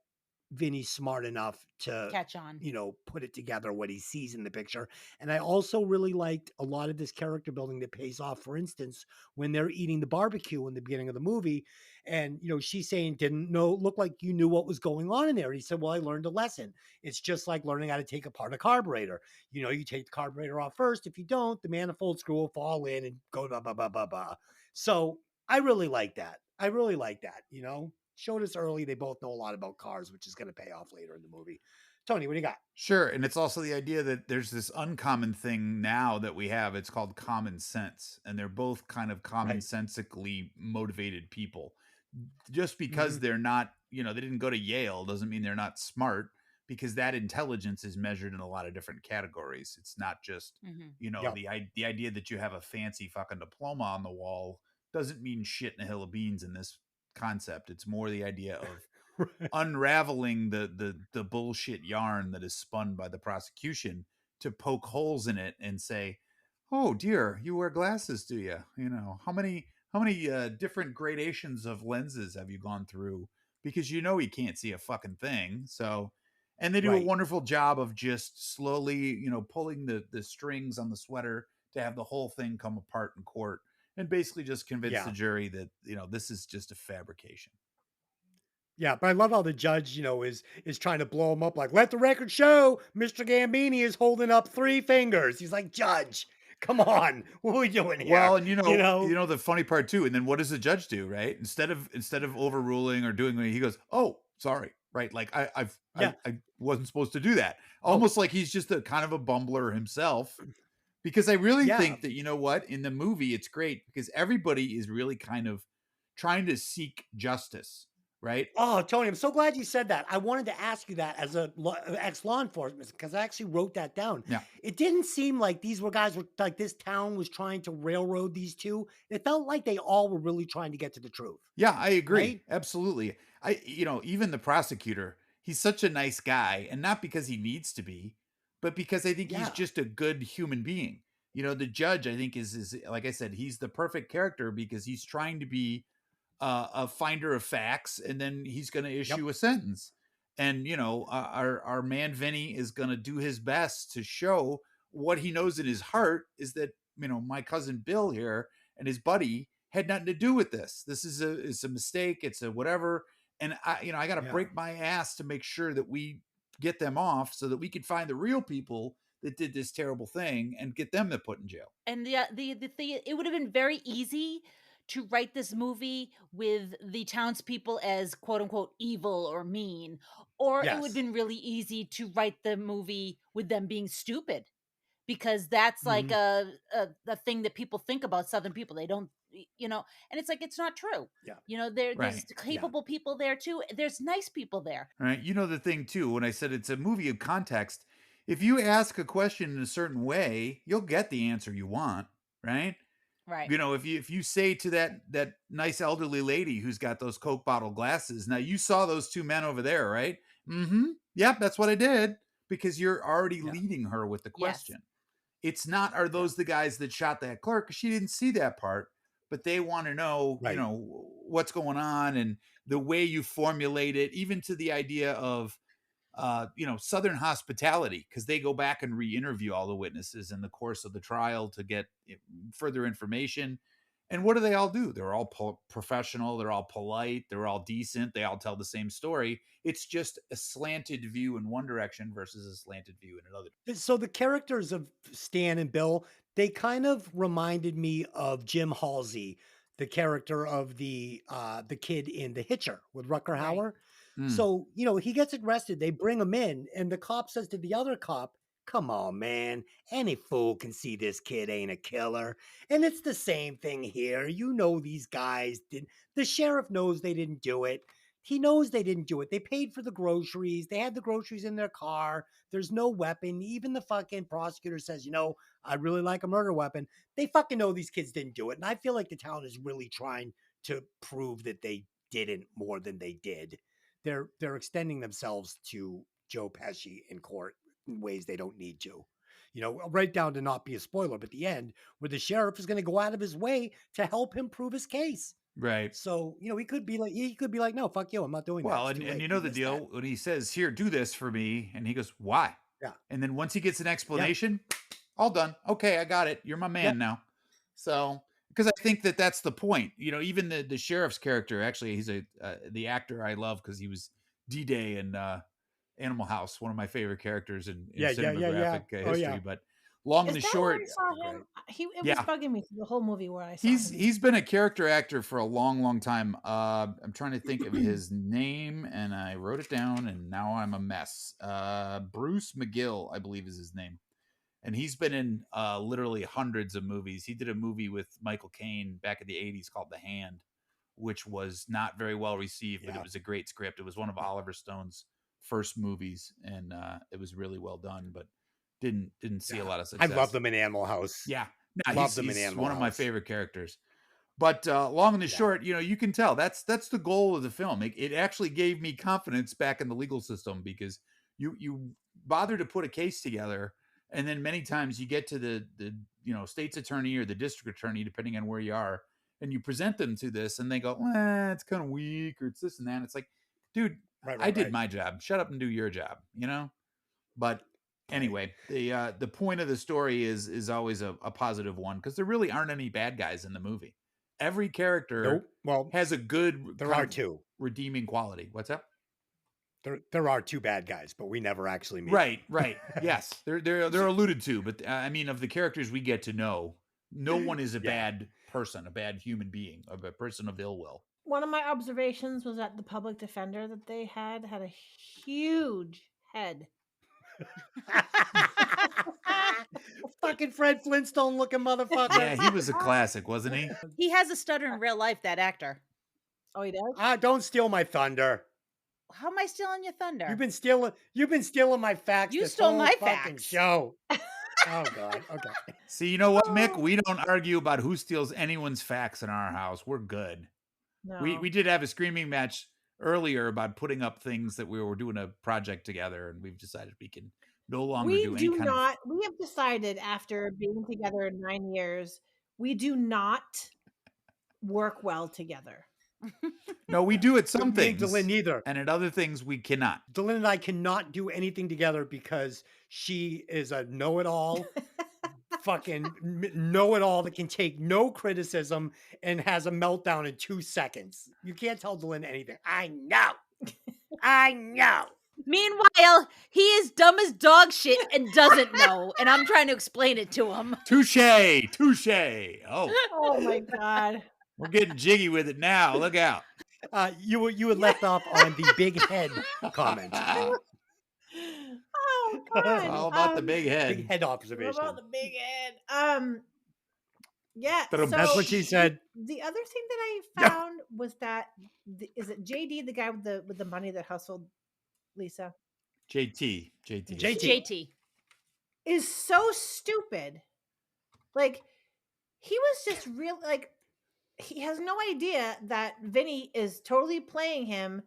Vinny's smart enough to, Catch on. put it together what he sees in the picture. And I also really liked a lot of this character building that pays off. For instance, when they're eating the barbecue in the beginning of the movie, and she's saying, "Didn't know look like you knew what was going on in there." And he said, "Well, I learned a lesson. It's just like learning how to take apart a carburetor. You take the carburetor off first. If you don't, the manifold screw will fall in and go blah blah blah blah blah." So I really like that. I really like that. Showed us early they both know a lot about cars, which is going to pay off later in the movie. Tony, what do you got? Sure. And it's also the idea that there's this uncommon thing now that we have. It's called common sense. And they're both kind of Right. commonsensically motivated people. Just because Mhm. they're not, they didn't go to Yale doesn't mean they're not smart, because that intelligence is measured in a lot of different categories. It's not just, Hmm. Yep. the idea that you have a fancy fucking diploma on the wall doesn't mean shit in a hill of beans in this concept. It's more the idea of Right. unraveling the bullshit yarn that is spun by the prosecution to poke holes in it and say, "Oh dear, you wear glasses, do you? How many different gradations of lenses have you gone through? Because he can't see a fucking thing." So, and they do a Right. wonderful job of just slowly, pulling the strings on the sweater to have the whole thing come apart in court, and basically just convince the Yeah. jury that this is just a fabrication. Yeah, but I love how the judge, is trying to blow him up, like, "Let the record show Mr. Gambini is holding up 3 fingers." He's like, "Judge, come on. What are we doing here?" Well, and You know? the funny part too, and then what does the judge do, right? Instead of overruling or doing anything, he goes, "Oh, sorry," right? Like Yeah. I wasn't supposed to do that. Oh, Almost like he's just a kind of a bumbler himself. Because I really yeah. think that, in the movie it's great because everybody is really kind of trying to seek justice, right? Oh, Tony, I'm so glad you said that. I wanted to ask you that as a ex-law enforcement, because I actually wrote that down. Yeah. It didn't seem like these were guys were like this town was trying to railroad these two. It felt like they all were really trying to get to the truth, Yeah, I agree. right? Absolutely. Even the prosecutor, he's such a nice guy, and not because he needs to be, but because I think he's Yeah. just a good human being. The judge, I think, is like I said, he's the perfect character because he's trying to be a finder of facts, and then he's going to Yep. issue a sentence. And our man Vinny is going to do his best to show what he knows in his heart is that my cousin Bill here and his buddy had nothing to do with this. This is a mistake. It's a whatever. And I got to Yeah. break my ass to make sure that we get them off so that we can find the real people that did this terrible thing and get them to put in jail. And the thing, it would have been very easy to write this movie with the townspeople as quote unquote evil or mean, or it would have Yes. been really easy to write the movie with them being stupid, because that's like Mhm. a thing that people think about Southern people. They don't, and it's like it's not true. Yeah. There's Right. Yeah. capable people there too. There's nice people there. Right. The thing too, when I said it's a movie of context, if you ask a question in a certain way, you'll get the answer you want, right? Right. If you say to that nice elderly lady who's got those Coke bottle glasses, now you saw those two men over there, right? Mm-hmm. Yep, that's what I did. Because you're already Yeah. leading her with the Yes. question. It's not, are Yeah. those the guys that shot that clerk? 'Cause she didn't see that part, but they want to know, Right. what's going on, and the way you formulate it, even to the idea of Southern hospitality, because they go back and re-interview all the witnesses in the course of the trial to get further information. And what do they all do? They're all professional. They're all polite. They're all decent. They all tell the same story. It's just a slanted view in one direction versus a slanted view in another. So the characters of Stan and Bill, they kind of reminded me of Jim Halsey, the character of the kid in The Hitcher with Rutger Right. Hauer. Mm. So, he gets arrested. They bring him in, and the cop says to the other cop, "Come on, man. Any fool can see this kid ain't a killer." And it's the same thing here. These guys did. The sheriff knows they didn't do it. He knows they didn't do it. They paid for the groceries. They had the groceries in their car. There's no weapon. Even the fucking prosecutor says, "I really like a murder weapon." They fucking know these kids didn't do it. And I feel like the town is really trying to prove that they didn't more than they did. They're extending themselves to Joe Pesci in court in ways they don't need to. Right down to not be a spoiler, but the end where the sheriff is going to go out of his way to help him prove his case. Right. So, he could be like, "No, fuck you. I'm not doing that." Well, It's too and late. you know You the missed deal that. when he says, "Here, do this for me," and he goes, "Why?" Yeah. And then once he gets an explanation, all done. Okay, I got it. You're my man now. So, because I think that's the point. Even the sheriff's character, actually, he's the actor I love because he was D-Day in Animal House, one of my favorite characters in cinematographic history. But long and Is the that where short, I saw him? It was Yeah. bugging me through the whole movie where I saw him. he's been a character actor for a long, long time. I'm trying to think of his name, and I wrote it down, and now I'm a mess. Bruce McGill, I believe, is his name. And he's been in literally hundreds of movies. He did a movie with Michael Caine back in the 80s called The Hand, which was not very well received, but it was a great script. It was one of Oliver Stone's first movies, and it was really well done, but didn't see a lot of success. I love them in Animal House. Yeah. Love them in Animal one of my House. favorite characters. But long and the short, you can tell that's the goal of the film. It actually gave me confidence back in the legal system because you bother to put a case together, and then many times you get to the state's attorney or the district attorney, depending on where you are, and you present them to this, and they go, "It's kind of weak," or "It's this and that." And it's like, dude, I did my job. Shut up and do your job, But anyway, the point of the story is always a positive one because there really aren't any bad guys in the movie. Every character has a good there are two redeeming quality. What's up? There are two bad guys, but we never actually meet them. Right. Yes, they're alluded to, but I mean, of the characters we get to know, no one is a bad person, a bad human being, a person of ill will. One of my observations was that the public defender that they had a huge head. Fucking Fred Flintstone looking motherfucker. Yeah, he was a classic, wasn't he? He has a stutter in real life, that actor. Oh, he does? Don't steal my thunder. How am I stealing your thunder? You've been stealing my facts. You this stole whole my fucking facts. show. Oh God. Okay. See, you know what, Mick? We don't argue about who steals anyone's facts in our house. We're good. No. We did have a screaming match earlier about putting up things that we were doing a project together, and we've decided we can no longer do any kind of... We have decided after being together 9 years, we do not work well together. No, we do at some things. Dylan neither. And at other things, we cannot. Dylan and I cannot do anything together because she is a know-it-all, fucking know-it-all that can take no criticism and has a meltdown in 2 seconds. You can't tell Dylan anything. I know. I know. Meanwhile, he is dumb as dog shit and doesn't know, and I'm trying to explain it to him. Touche. Oh my God. We're getting jiggy with it now. Look out. You had left off on the big head comment. Oh God. It's all about the big head. Big head observation. About the big head. Yeah. So that's what she said. The other thing that I found was that is it JD, the guy with the money that hustled Lisa? JT is so stupid. Like, he was just real, like, he has no idea that Vinny is totally playing him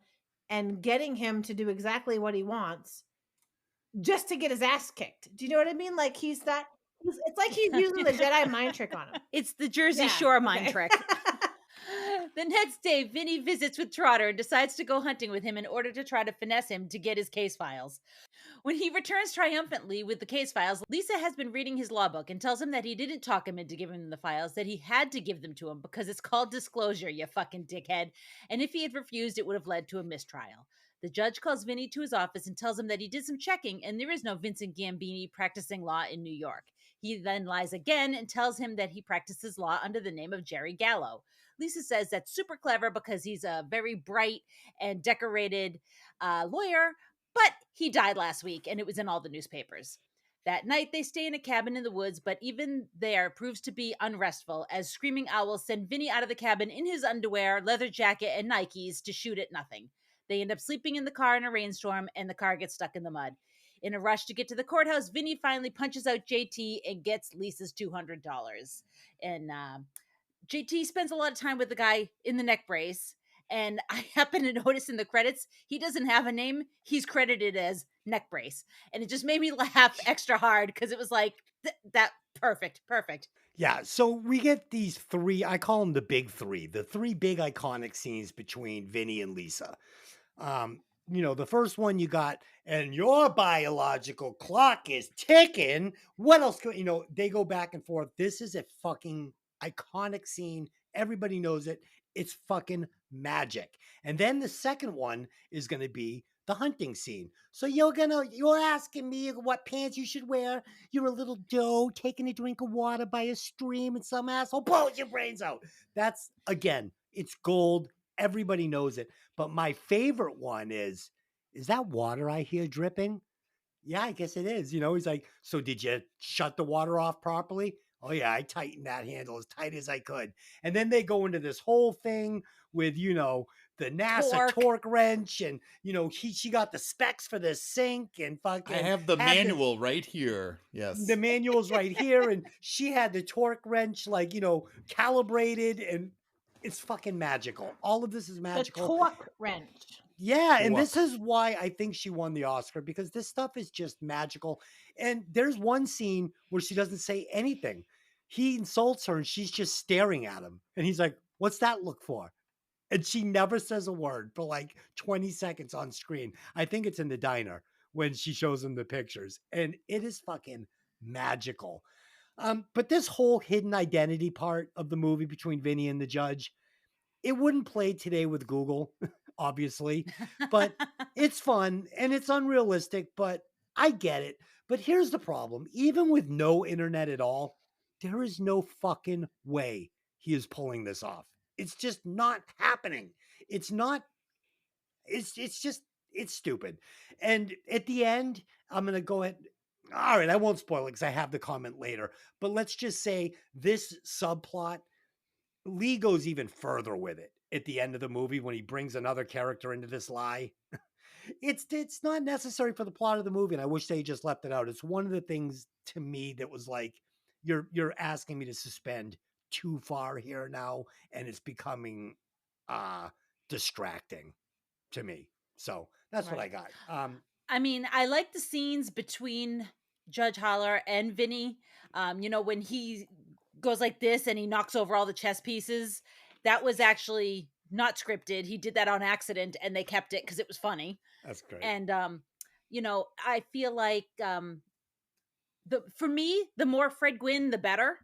and getting him to do exactly what he wants just to get his ass kicked. Do you know what I mean? Like, it's like he's using the Jedi mind trick on him. It's the Jersey Shore mind trick. The next day, Vinny visits with Trotter and decides to go hunting with him in order to try to finesse him to get his case files. When he returns triumphantly with the case files, Lisa has been reading his law book and tells him that he didn't talk him into giving him the files, that he had to give them to him because it's called disclosure, you fucking dickhead. And if he had refused, it would have led to a mistrial. The judge calls Vinny to his office and tells him that he did some checking and there is no Vincent Gambini practicing law in New York. He then lies again and tells him that he practices law under the name of Jerry Gallo. Lisa says that's super clever because he's a very bright and decorated lawyer, but he died last week and it was in all the newspapers. That night, they stay in a cabin in the woods, but even there proves to be unrestful as screaming owls send Vinny out of the cabin in his underwear, leather jacket, and Nikes to shoot at nothing. They end up sleeping in the car in a rainstorm, and the car gets stuck in the mud. In a rush to get to the courthouse, Vinny finally punches out JT and gets Lisa's $200. And JT spends a lot of time with the guy in the neck brace. And I happen to notice in the credits, he doesn't have a name. He's credited as neck brace. And it just made me laugh extra hard because it was like, that perfect. Yeah, so we get these three, I call them the big three, the three big iconic scenes between Vinny and Lisa. The first one you got, and your biological clock is ticking. What else could, they go back and forth. This is a fucking iconic scene. Everybody knows it. It's fucking magic. And then the second one is going to be the hunting scene. So you're asking me what pants you should wear. You're a little doe taking a drink of water by a stream and some asshole blows your brains out. That's, again, it's gold. Everybody knows it. But my favorite one is that water I hear dripping? Yeah, I guess it is. He's like, so did you shut the water off properly? Oh, yeah, I tightened that handle as tight as I could. And then they go into this whole thing with, the NASA torque wrench and, she got the specs for the sink and fucking. I have the manual right here. Yes. The manual's right here. And she had the torque wrench, calibrated, and it's fucking magical. All of this is magical. The torque wrench. Yeah, and this is why I think she won the Oscar, because this stuff is just magical. And there's one scene where she doesn't say anything. He insults her and she's just staring at him. And he's like, what's that look for? And she never says a word for like 20 seconds on screen. I think it's in the diner when she shows him the pictures. And it is fucking magical. But this whole hidden identity part of the movie between Vinny and the judge, it wouldn't play today with Google, obviously, but it's fun and it's unrealistic, but I get it. But here's the problem. Even with no internet at all, there is no fucking way he is pulling this off. It's just not happening. It's stupid. And at the end, I'm going to go ahead. All right, I won't spoil it because I have the comment later, but let's just say this subplot, Lee goes even further with it at the end of the movie when he brings another character into this lie. It's not necessary for the plot of the movie, and I wish they just left it out. It's one of the things to me that was like, you're asking me to suspend too far here now, and it's becoming distracting to me. So that's what I got. I mean, I like the scenes between Judge Holler and Vinny. When he goes like this and he knocks over all the chess pieces, that was actually not scripted. He did that on accident and they kept it because it was funny. That's great. And I feel like for me, the more Fred Gwynn, the better.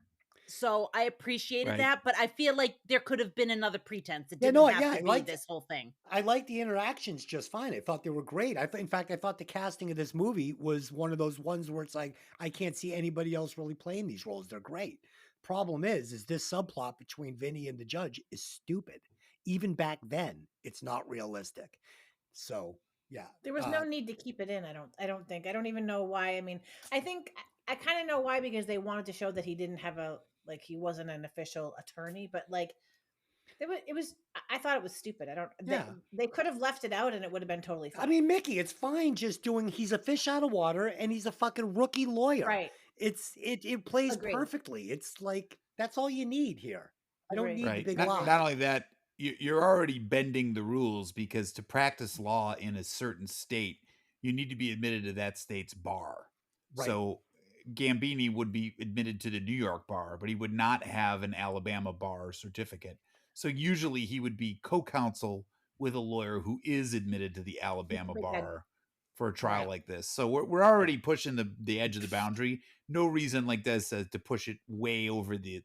So I appreciated that, but I feel like there could have been another pretense. It didn't have to be this whole thing. I like the interactions just fine. I thought they were great. In fact, I thought the casting of this movie was one of those ones where it's like, I can't see anybody else really playing these roles. They're great. Problem is this subplot between Vinny and the judge is stupid. Even back then, it's not realistic. So, yeah. There was no need to keep it in, I don't think. I don't even know why. I mean, I think I kind of know why, because they wanted to show that he didn't have he wasn't an official attorney, but I thought it was stupid. They could have left it out and it would have been totally fine. I mean, Mikki, it's fine just he's a fish out of water and he's a fucking rookie lawyer. Right. It plays perfectly. It's like, that's all you need here. I don't need the big lie. Not only that, you're already bending the rules, because to practice law in a certain state, you need to be admitted to that state's bar. Right. So Gambini would be admitted to the New York bar, but he would not have an Alabama bar certificate. So usually he would be co-counsel with a lawyer who is admitted to the Alabama Big head. bar for a trial Right. like this. So we're already pushing the edge of the boundary. No reason, like Des says, to push it way over the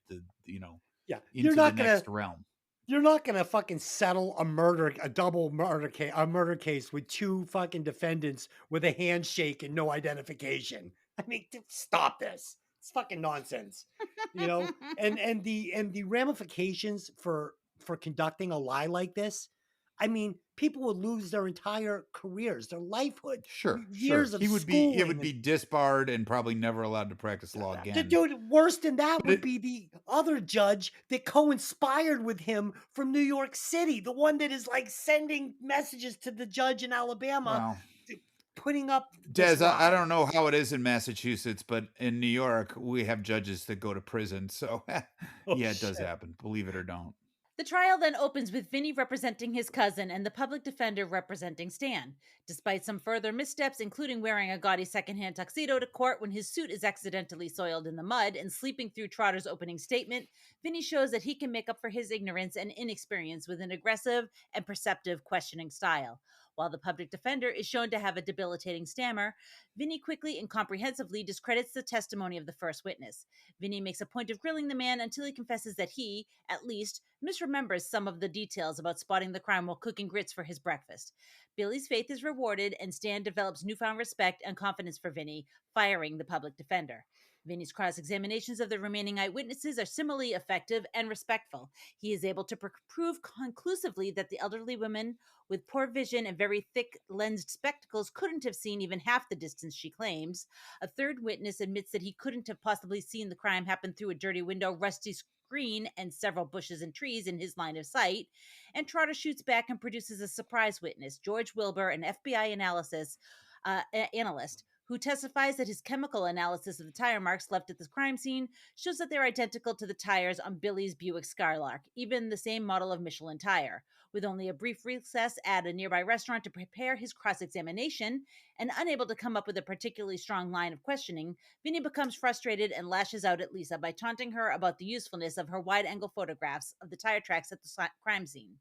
Yeah. into the next realm. You're not gonna fucking settle a double murder case with two fucking defendants with a handshake and no identification. I mean, stop this. It's fucking nonsense. You know, and the ramifications for conducting a lie like this. I mean, people would lose their entire careers, their lifehood, Sure. years of It schooling. would be disbarred and probably never allowed to practice law again. Dude, worse than that would be the other judge that co-inspired with him from New York City, the one that is like sending messages to the judge in Alabama, putting up. Des, I don't know how it is in Massachusetts, but in New York, we have judges that go to prison. So, it does happen. Believe it or don't. The trial then opens with Vinny representing his cousin and the public defender representing Stan. Despite some further missteps, including wearing a gaudy secondhand tuxedo to court when his suit is accidentally soiled in the mud and sleeping through Trotter's opening statement, Vinny shows that he can make up for his ignorance and inexperience with an aggressive and perceptive questioning style. While the public defender is shown to have a debilitating stammer, Vinny quickly and comprehensively discredits the testimony of the first witness. Vinny makes a point of grilling the man until he confesses that he, at least, misremembers some of the details about spotting the crime while cooking grits for his breakfast. Billy's faith is rewarded, and Stan develops newfound respect and confidence for Vinny, firing the public defender. Vinny's cross-examinations of the remaining eyewitnesses are similarly effective and respectful. He is able to prove conclusively that the elderly woman with poor vision and very thick-lensed spectacles couldn't have seen even half the distance she claims. A third witness admits that he couldn't have possibly seen the crime happen through a dirty window, rusty screen, and several bushes and trees in his line of sight. And Trotter shoots back and produces a surprise witness, George Wilbur, an FBI analyst, who testifies that his chemical analysis of the tire marks left at the crime scene shows that they're identical to the tires on Billy's Buick Skylark, even the same model of Michelin tire. With only a brief recess at a nearby restaurant to prepare his cross-examination, and unable to come up with a particularly strong line of questioning, Vinny becomes frustrated and lashes out at Lisa by taunting her about the usefulness of her wide-angle photographs of the tire tracks at the crime scene.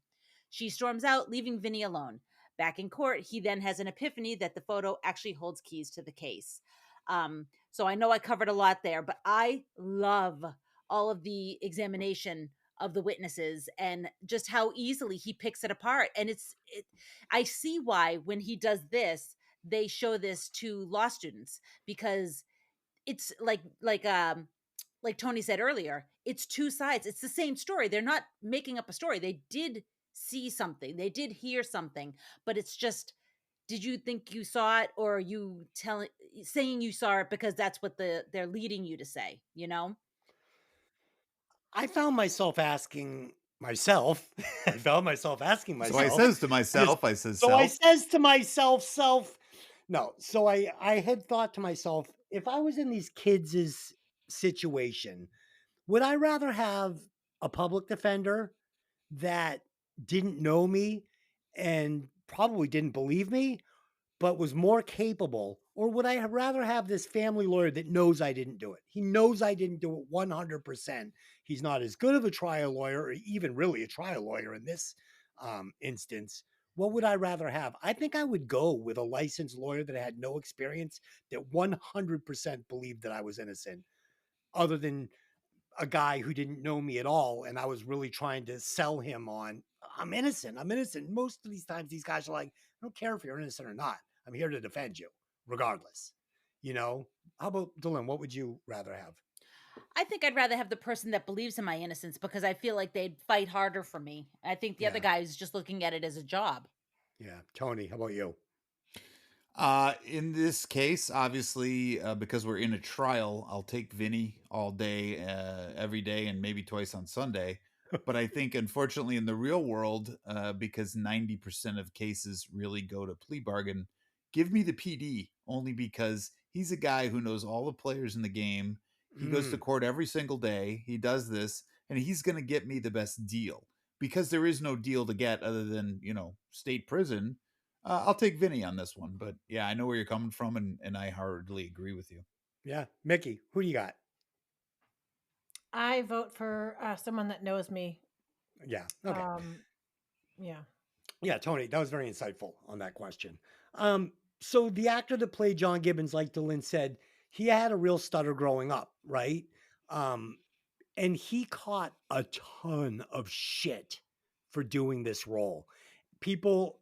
She storms out, leaving Vinny alone. Back in court, he then has an epiphany that the photo actually holds keys to the case. So I know I covered a lot there, but I love all of the examination of the witnesses and just how easily he picks it apart. And I see why when he does this, they show this to law students, because it's like Tony said earlier, it's two sides. It's the same story. They're not making up a story. They did see something. They did hear something, but it's just, did you think you saw it, or are you saying you saw it because that's what they're leading you to say, you know? I found myself asking myself. So I says to myself, So I says to myself, no. So I had thought to myself, if I was in these kids' situation, would I rather have a public defender that didn't know me and probably didn't believe me, but was more capable? Or would I rather have this family lawyer that knows I didn't do it? He knows I didn't do it 100%. He's not as good of a trial lawyer, or even really a trial lawyer in this instance. What would I rather have? I think I would go with a licensed lawyer that had no experience, that 100% believed that I was innocent, other than a guy who didn't know me at all, and I was really trying to sell him on, I'm innocent. Most of these times, these guys are like, I don't care if you're innocent or not. I'm here to defend you, regardless. You know? How about Dylan? What would you rather have? I think I'd rather have the person that believes in my innocence, because I feel like they'd fight harder for me. I think the other guy is just looking at it as a job. Yeah. Tony, how about you? In this case, obviously, because we're in a trial, I'll take Vinny all day, every day, and maybe twice on Sunday. But I think, unfortunately, in the real world, because 90% of cases really go to plea bargain, give me the PD, only because he's a guy who knows all the players in the game. He goes to court every single day. He does this, and he's going to get me the best deal, because there is no deal to get other than, state prison. I'll take Vinny on this one, but yeah, I know where you're coming from, and I hardly agree with you. Yeah. Mikki, who do you got? I vote for someone that knows me Yeah. Okay. Yeah. Yeah, Tony, that was very insightful on that question. So the actor that played John Gibbons, like Dylan said, he had a real stutter growing up, right? Um, and he caught a ton of shit for doing this role. People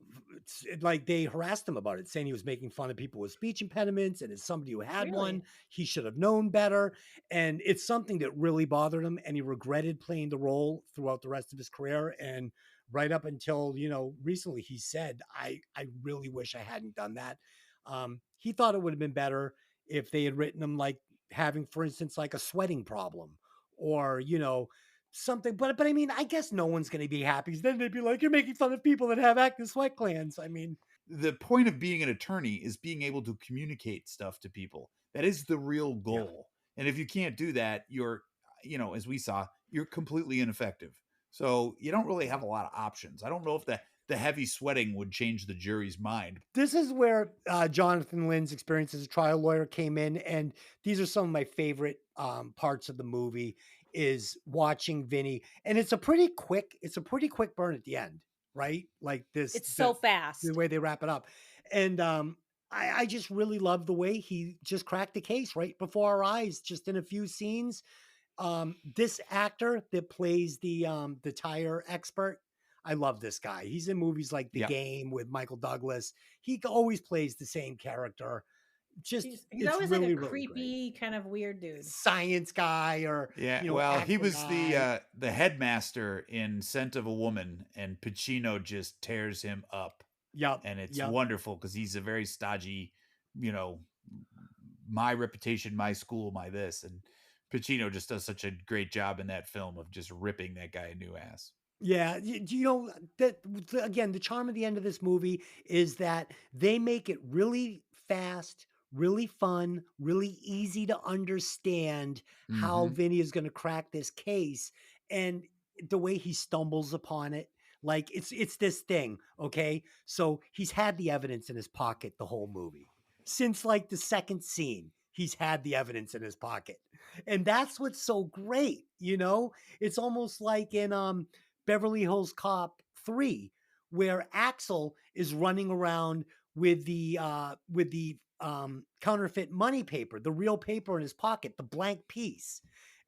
like they harassed him about it, saying he was making fun of people with speech impediments, and as somebody who had one, Really? he should have known better. And it's something that really bothered him, and he regretted playing the role throughout the rest of his career. And right up until recently, he said, I really wish I hadn't done that. He thought it would have been better if they had written him like having, for instance, like a sweating problem, or something. But I mean, I guess no one's going to be happy. Then they'd be like, you're making fun of people that have active sweat glands. I mean, The point of being an attorney is being able to communicate stuff to people. That is the real yeah. goal. And if you can't do that, you're, as we saw, you're completely ineffective. So you don't really have a lot of options. I don't know if the heavy sweating would change the jury's mind. This is where Jonathan Lynn's experience as a trial lawyer came in, and these are some of my favorite parts of the movie. Is watching Vinny, and it's a pretty quick burn at the end, right? Like this, It's so the fast. way they wrap it up, and I just really love the way he just cracked the case right before our eyes, just in a few scenes. This actor that plays the tire expert, I love this guy. He's in movies like The Yeah. Game with Michael Douglas. He always plays the same character. Just He's it's always really, like a really great. creepy, kind of weird dude. Science guy, or Yeah, well, he actor was guy. the headmaster in Scent of a Woman, and Pacino just tears him up, Yep. and it's Yep. wonderful because he's a very stodgy, you know, my reputation, my school, my this, and Pacino just does such a great job in that film of just ripping that guy a new ass. Yeah, do you know that again? The charm of the end of this movie is that they make it really fast, really fun, really easy to understand how Mm-hmm. Vinny is going to crack this case, and the way he stumbles upon it. Like it's this thing, okay? So he's had the evidence in his pocket the whole movie. Since like the second scene, he's had the evidence in his pocket. And that's what's so great, It's almost like in Beverly Hills Cop 3, where Axel is running around with the counterfeit money paper, the real paper in his pocket, the blank piece.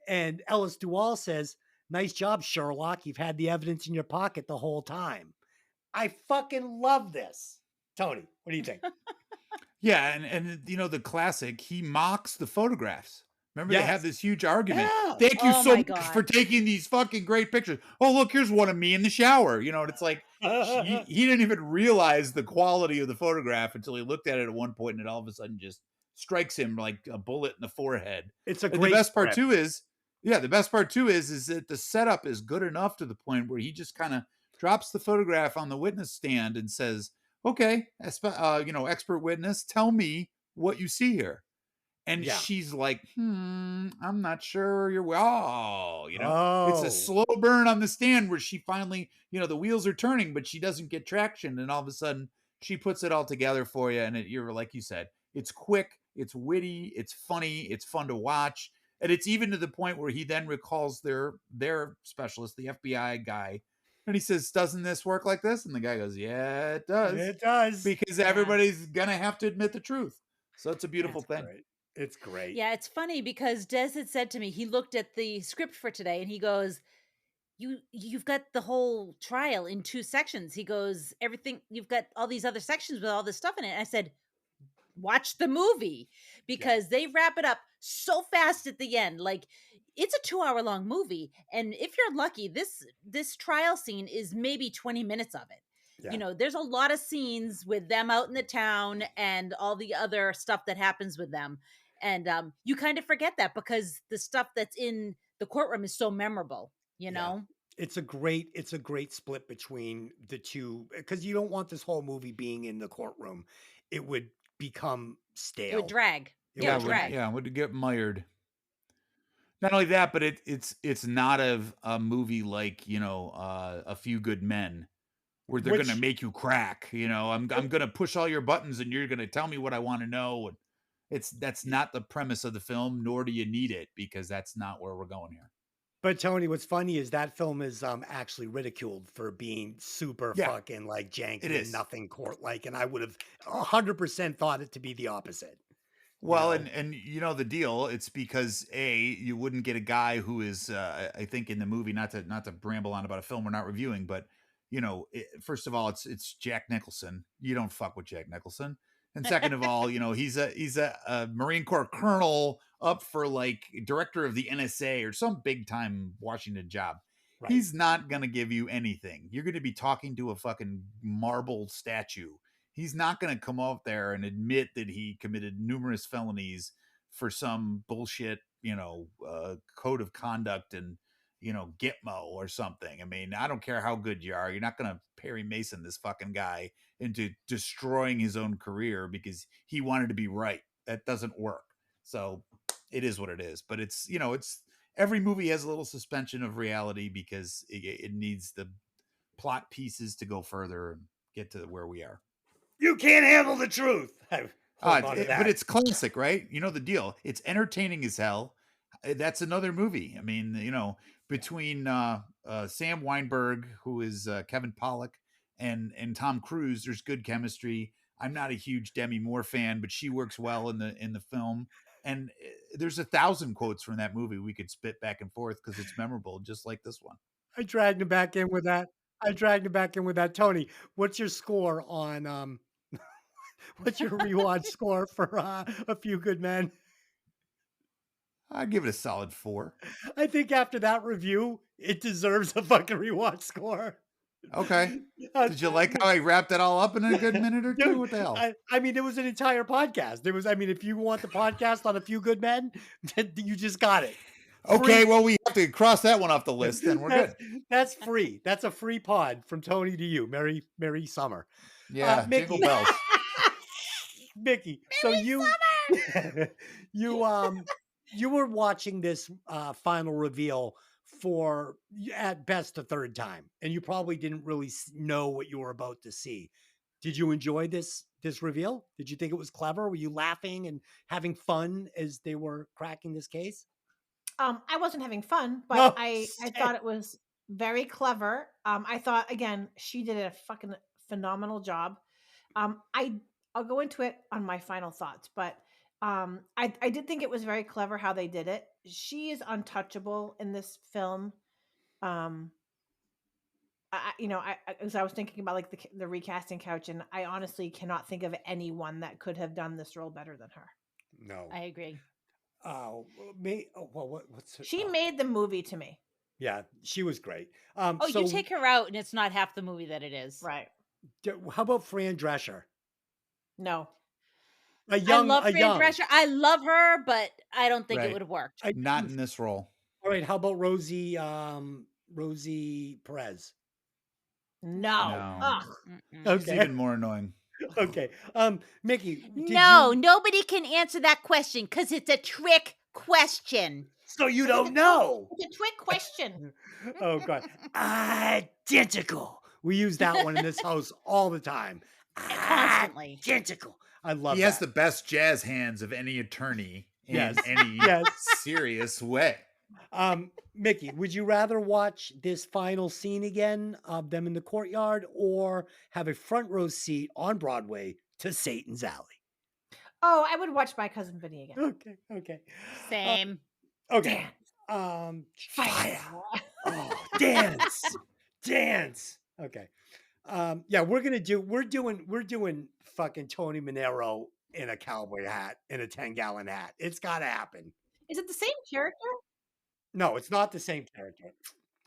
And Ellis Duval says, "Nice job, Sherlock. You've had the evidence in your pocket the whole time." I fucking love this. Tony, what do you think? Yeah, and the classic, he mocks the photographs. Remember, they have Yes. this huge argument. Yeah. Thank you Oh so my much for God. taking these fucking great pictures. Oh, look, here's one of me in the shower. And it's like he didn't even realize the quality of the photograph until he looked at it at one point, and it all of a sudden just strikes him like a bullet in the forehead. It's a And great the best part script. too is, the best part too is that the setup is good enough to the point where he just kind of drops the photograph on the witness stand and says, "Okay, expert witness, tell me what you see here." And Yeah. she's like, I'm not sure you're it's a Oh. slow burn on the stand where she finally, the wheels are turning, but she doesn't get traction. And all of a sudden she puts it all together for you. And you're like you said, it's quick, it's witty, it's funny, it's fun to watch. And it's even to the point where he then recalls their specialist, the FBI guy. And he says, "Doesn't this work like this?" And the guy goes, "Yeah, it does." It does. Because Yeah. everybody's gonna have to admit the truth. So it's a beautiful It's thing. great. It's great. Yeah, it's funny because Des had said to me, he looked at the script for today and he goes, You've got the whole trial in 2 sections. He goes, everything, you've got all these other sections with all this stuff in it. I said, watch the movie because they wrap it up so fast at the end. Like, it's a 2-hour long movie, and if you're lucky, this trial scene is maybe 20 minutes of it. Yeah. There's a lot of scenes with them out in the town and all the other stuff that happens with them, and you kind of forget that because the stuff that's in the courtroom is so memorable. It's a great split between the two, because you don't want this whole movie being in the courtroom. It would become stale. It would drag. It Yeah, would drag. Would get mired. Not only that, but it's not a movie like A Few Good Men, where they're gonna make you crack. I'm gonna push all your buttons and you're gonna tell me what I want to know. And that's not the premise of the film, nor do you need it, because that's not where we're going here. But Tony, what's funny is that film is actually ridiculed for being super Yeah, fucking like it janky and is. nothing court like, and I would have 100% thought it to be the opposite. You Well, know, and you know the deal. It's because you wouldn't get a guy who is, I think in the movie, not to bramble on about a film we're not reviewing, but first of all, it's Jack Nicholson. You don't fuck with Jack Nicholson. And second of all, he's a Marine Corps colonel up for like director of the NSA or some big time Washington job. right? He's not gonna give you anything. You're gonna be talking to a fucking marble statue. He's not going to come out there and admit that he committed numerous felonies for some bullshit, code of conduct and, Gitmo or something. I mean, I don't care how good you are. You're not going to Perry Mason this fucking guy into destroying his own career because he wanted to be right. That doesn't work. So it is what it is. But it's every movie has a little suspension of reality because it needs the plot pieces to go further and get to where we are. You can't handle the truth. Hold on to that. But it's classic, right? You know the deal. It's entertaining as hell. That's another movie. I mean, between Sam Weinberg, who is Kevin Pollak, and Tom Cruise, there's good chemistry. I'm not a huge Demi Moore fan, but she works well in the film. And there's 1,000 quotes from that movie we could spit back and forth because it's memorable, just like this one. I dragged him back in with that. Tony, what's your score on what's your rewatch score for A Few Good Men? I'd give it a solid 4. I think after that review, it deserves a fucking rewatch score. Okay. Did you like how I wrapped it all up in a good minute or two? Dude, What the hell? I mean, it was an entire podcast. If you want the podcast on A Few Good Men, you just got it. Okay, well, we have to cross that one off the list, then we're good. That's free. That's a free pod from Tony to you. Merry summer. Yeah, Mikki. jingle bells. Mikki, so you you were watching this final reveal for at best a third time, and you probably didn't really know what you were about to see. Did you enjoy this reveal? Did you think it was clever? Were you laughing and having fun as they were cracking this case? I wasn't having fun, but No, I shit. thought it was very clever. I thought again she did a fucking phenomenal job. I'll go into it on my final thoughts, but I did think it was very clever how they did it. She is untouchable in this film. Um, as I was thinking about like the recasting couch, and I honestly cannot think of anyone that could have done this role better than her. No. I agree. Oh, what's her, She made the movie to me. Yeah, she was great. You take her out, and it's not half the movie that it is. Right. How about Fran Drescher? No. I love Fran Drescher. I love her, but I don't think it Right. would have worked. Not in this role. All right, how about Rosie Perez? No. Ugh. She's even more annoying. Okay. Mikki. Nobody can answer that question because it's a trick question. So you don't know. It's a trick question. Oh God. Identical. We use that one in this house all the time. Constantly. Identical. I love He that. has the best jazz hands of any attorney in Yes. any Yes. serious way. Mikki, would you rather watch this final scene again of them in the courtyard or have a front row seat on Broadway to Satan's Alley? Oh, I would watch My Cousin Vinny again. Okay. Same. Okay. Fire. Oh, dance. Okay. Yeah, we're doing fucking Tony Manero in a cowboy hat, in a 10-gallon hat. It's gotta happen. Is it the same character? No, it's not the same character.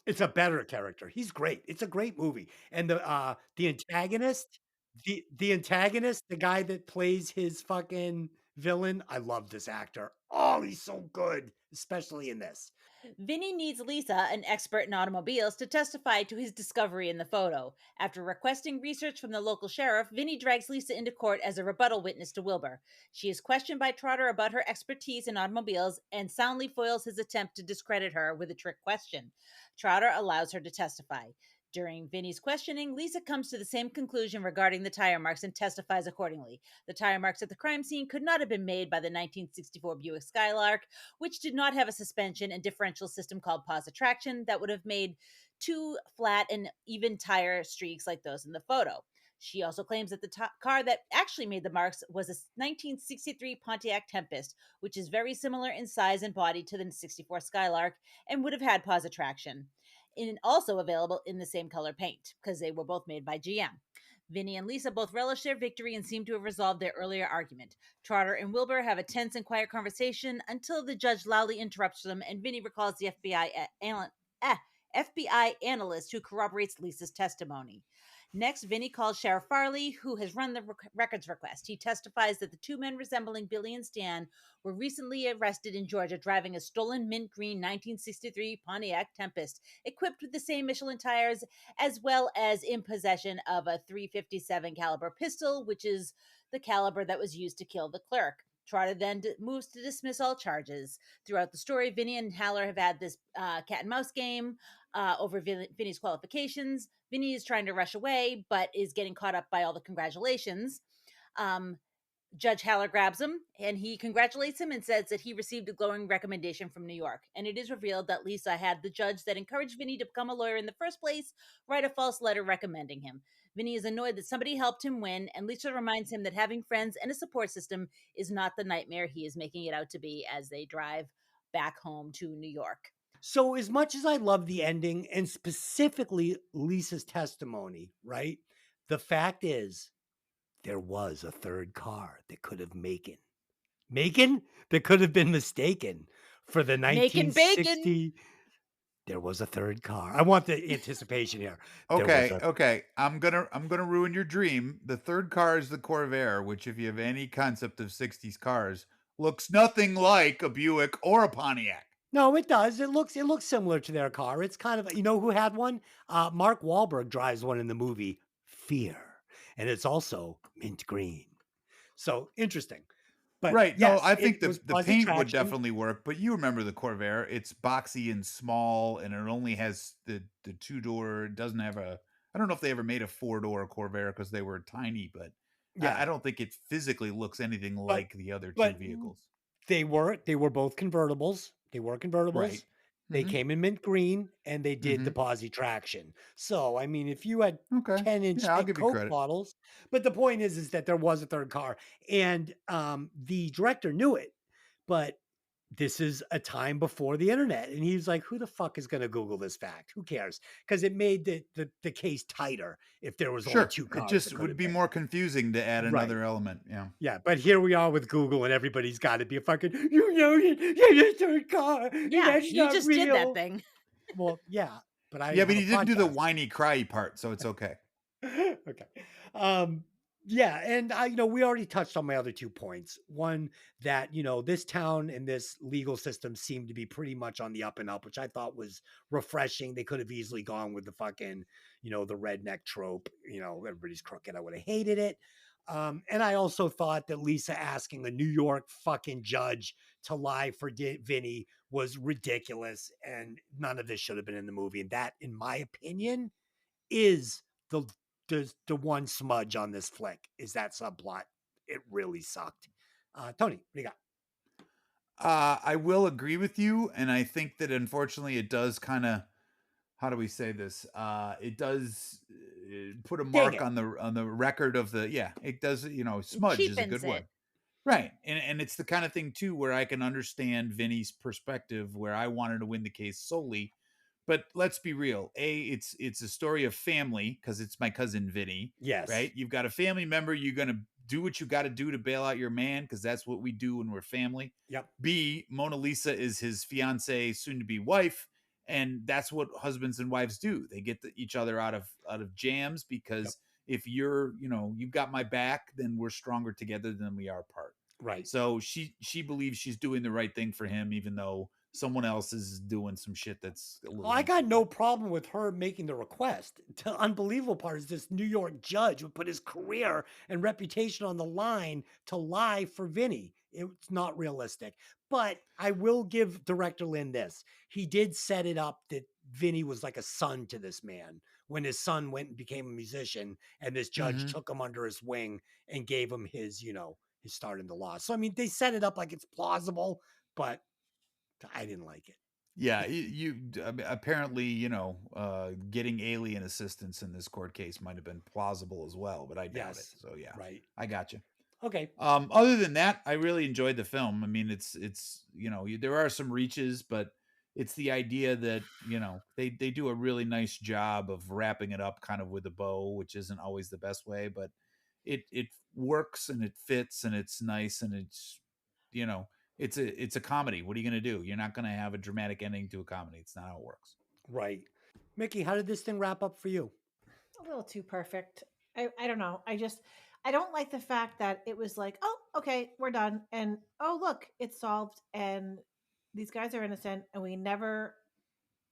It's a better character. He's great. It's a great movie. And the antagonist, the antagonist, the guy that plays his fucking villain, I love this actor. Oh, he's so good, especially in this. Vinny needs Lisa, an expert in automobiles, to testify to his discovery in the photo. After requesting research from the local sheriff, Vinny drags Lisa into court as a rebuttal witness to Wilbur. She is questioned by Trotter about her expertise in automobiles and soundly foils his attempt to discredit her with a trick question. Trotter allows her to testify. During Vinny's questioning, Lisa comes to the same conclusion regarding the tire marks and testifies accordingly. The tire marks at the crime scene could not have been made by the 1964 Buick Skylark, which did not have a suspension and differential system called positive traction that would have made two flat and even tire streaks like those in the photo. She also claims that the car that actually made the marks was a 1963 Pontiac Tempest, which is very similar in size and body to the 64 Skylark and would have had positive traction. And also available in the same color paint because they were both made by GM. Vinny and Lisa both relish their victory and seem to have resolved their earlier argument. Trotter and Wilbur have a tense and quiet conversation until the judge loudly interrupts them, and Vinny recalls the FBI analyst who corroborates Lisa's testimony. Next, Vinny calls Sheriff Farley, who has run the records request. He testifies that the two men resembling Billy and Stan were recently arrested in Georgia driving a stolen mint green 1963 Pontiac Tempest, equipped with the same Michelin tires, as well as in possession of a .357 caliber pistol, which is the caliber that was used to kill the clerk. Trotter then moves to dismiss all charges. Throughout the story, Vinny and Haller have had this cat and mouse game over Vinny's qualifications. Vinny is trying to rush away, but is getting caught up by all the congratulations. Judge Haller grabs him, and he congratulates him and says that he received a glowing recommendation from New York. And it is revealed that Lisa had the judge that encouraged Vinny to become a lawyer in the first place write a false letter recommending him. Vinny is annoyed that somebody helped him win, and Lisa reminds him that having friends and a support system is not the nightmare he is making it out to be as they drive back home to New York. So as much as I love the ending and specifically Lisa's testimony, right? The fact is there was a third car that could have that could have been mistaken for the Making 1960. bacon. There was a third car. I want the anticipation here. Okay. I'm gonna ruin your dream. The third car is the Corvair, which, if you have any concept of 60s cars, looks nothing like a Buick or a Pontiac. No, it does. It looks similar to their car. It's kind of, you know who had one? Mark Wahlberg drives one in the movie Fear, and it's also mint green. So interesting. But right. Yes, no, I think the paint would traction. definitely work, but you remember the Corvair. It's boxy and small, and it only has the two-door. It doesn't have I don't know if they ever made a four-door Corvair because they were tiny, but Yeah. I don't think it physically looks anything like the other two but vehicles. They were both convertibles. They were convertibles. Right. They Mhm. came in mint green, and they did the posi traction. So, I mean, if you had 10-inch I'll thick give you Coke credit. bottles, but the point is that there was a third car, and the director knew it, but this is a time before the internet, and he was like, "Who the fuck is going to Google this fact? Who cares?" Because it made the case tighter if there was only Sure. two It cars. just would be more confusing to add Right. another element. Yeah. Yeah, but here we are with Google, and everybody's got to be a fucking, the third car. Yeah, That's you not just real. did that thing. Well, yeah, but I Yeah, but have he a didn't do the podcast. whiny cry part, so it's okay. Okay. Yeah, and we already touched on my other 2 points. One, that this town and this legal system seemed to be pretty much on the up and up, which I thought was refreshing. They could have easily gone with the fucking the redneck trope. Everybody's crooked. I would have hated it. And I also thought that Lisa asking a New York fucking judge to lie for Vinny was ridiculous, and none of this should have been in the movie. And that, in my opinion, is the one smudge on this flick, is that subplot. It really sucked. Tony, what do you got? I will agree with you, and I think that unfortunately it does kind of, how do we say this? It does put a mark on the record of it does, smudge is a good word. Right. And it's the kind of thing too where I can understand Vinny's perspective, where I wanted to win the case solely. But let's be real. It's a story of family because it's My Cousin Vinny. Yes. Right. You've got a family member. You're going to do what you got to do to bail out your man, because that's what we do when we're family. Yep. B, Mona Lisa is his fiance, soon to be wife. And that's what husbands and wives do. They get each other out of jams, because if you've got my back, then we're stronger together than we are apart. Right. So she believes she's doing the right thing for him, even though someone else is doing some shit that's a little. I got no problem with her making the request. The unbelievable part is this New York judge would put his career and reputation on the line to lie for Vinny. It's not realistic. But I will give director Lin this. He did set it up that Vinny was like a son to this man, when his son went and became a musician, and this judge Mhm. took him under his wing and gave him his, his start in the law. So I mean, they set it up like it's plausible, but I didn't like it. Yeah, apparently, getting alien assistance in this court case might have been plausible as well, but I doubt it. Yes, So yeah, right. I got you. Okay. Other than that, I really enjoyed the film. I mean, it's there are some reaches, but it's the idea that they do a really nice job of wrapping it up kind of with a bow, which isn't always the best way, but it works and it fits and it's nice and it's it's a comedy. What are you going to do? You're not going to have a dramatic ending to a comedy. It's not how it works. Right. Mickey, how did this thing wrap up for you? A little too perfect. I don't know. I don't like the fact that it was like, oh, okay, we're done. And oh, look, it's solved. And these guys are innocent. And we never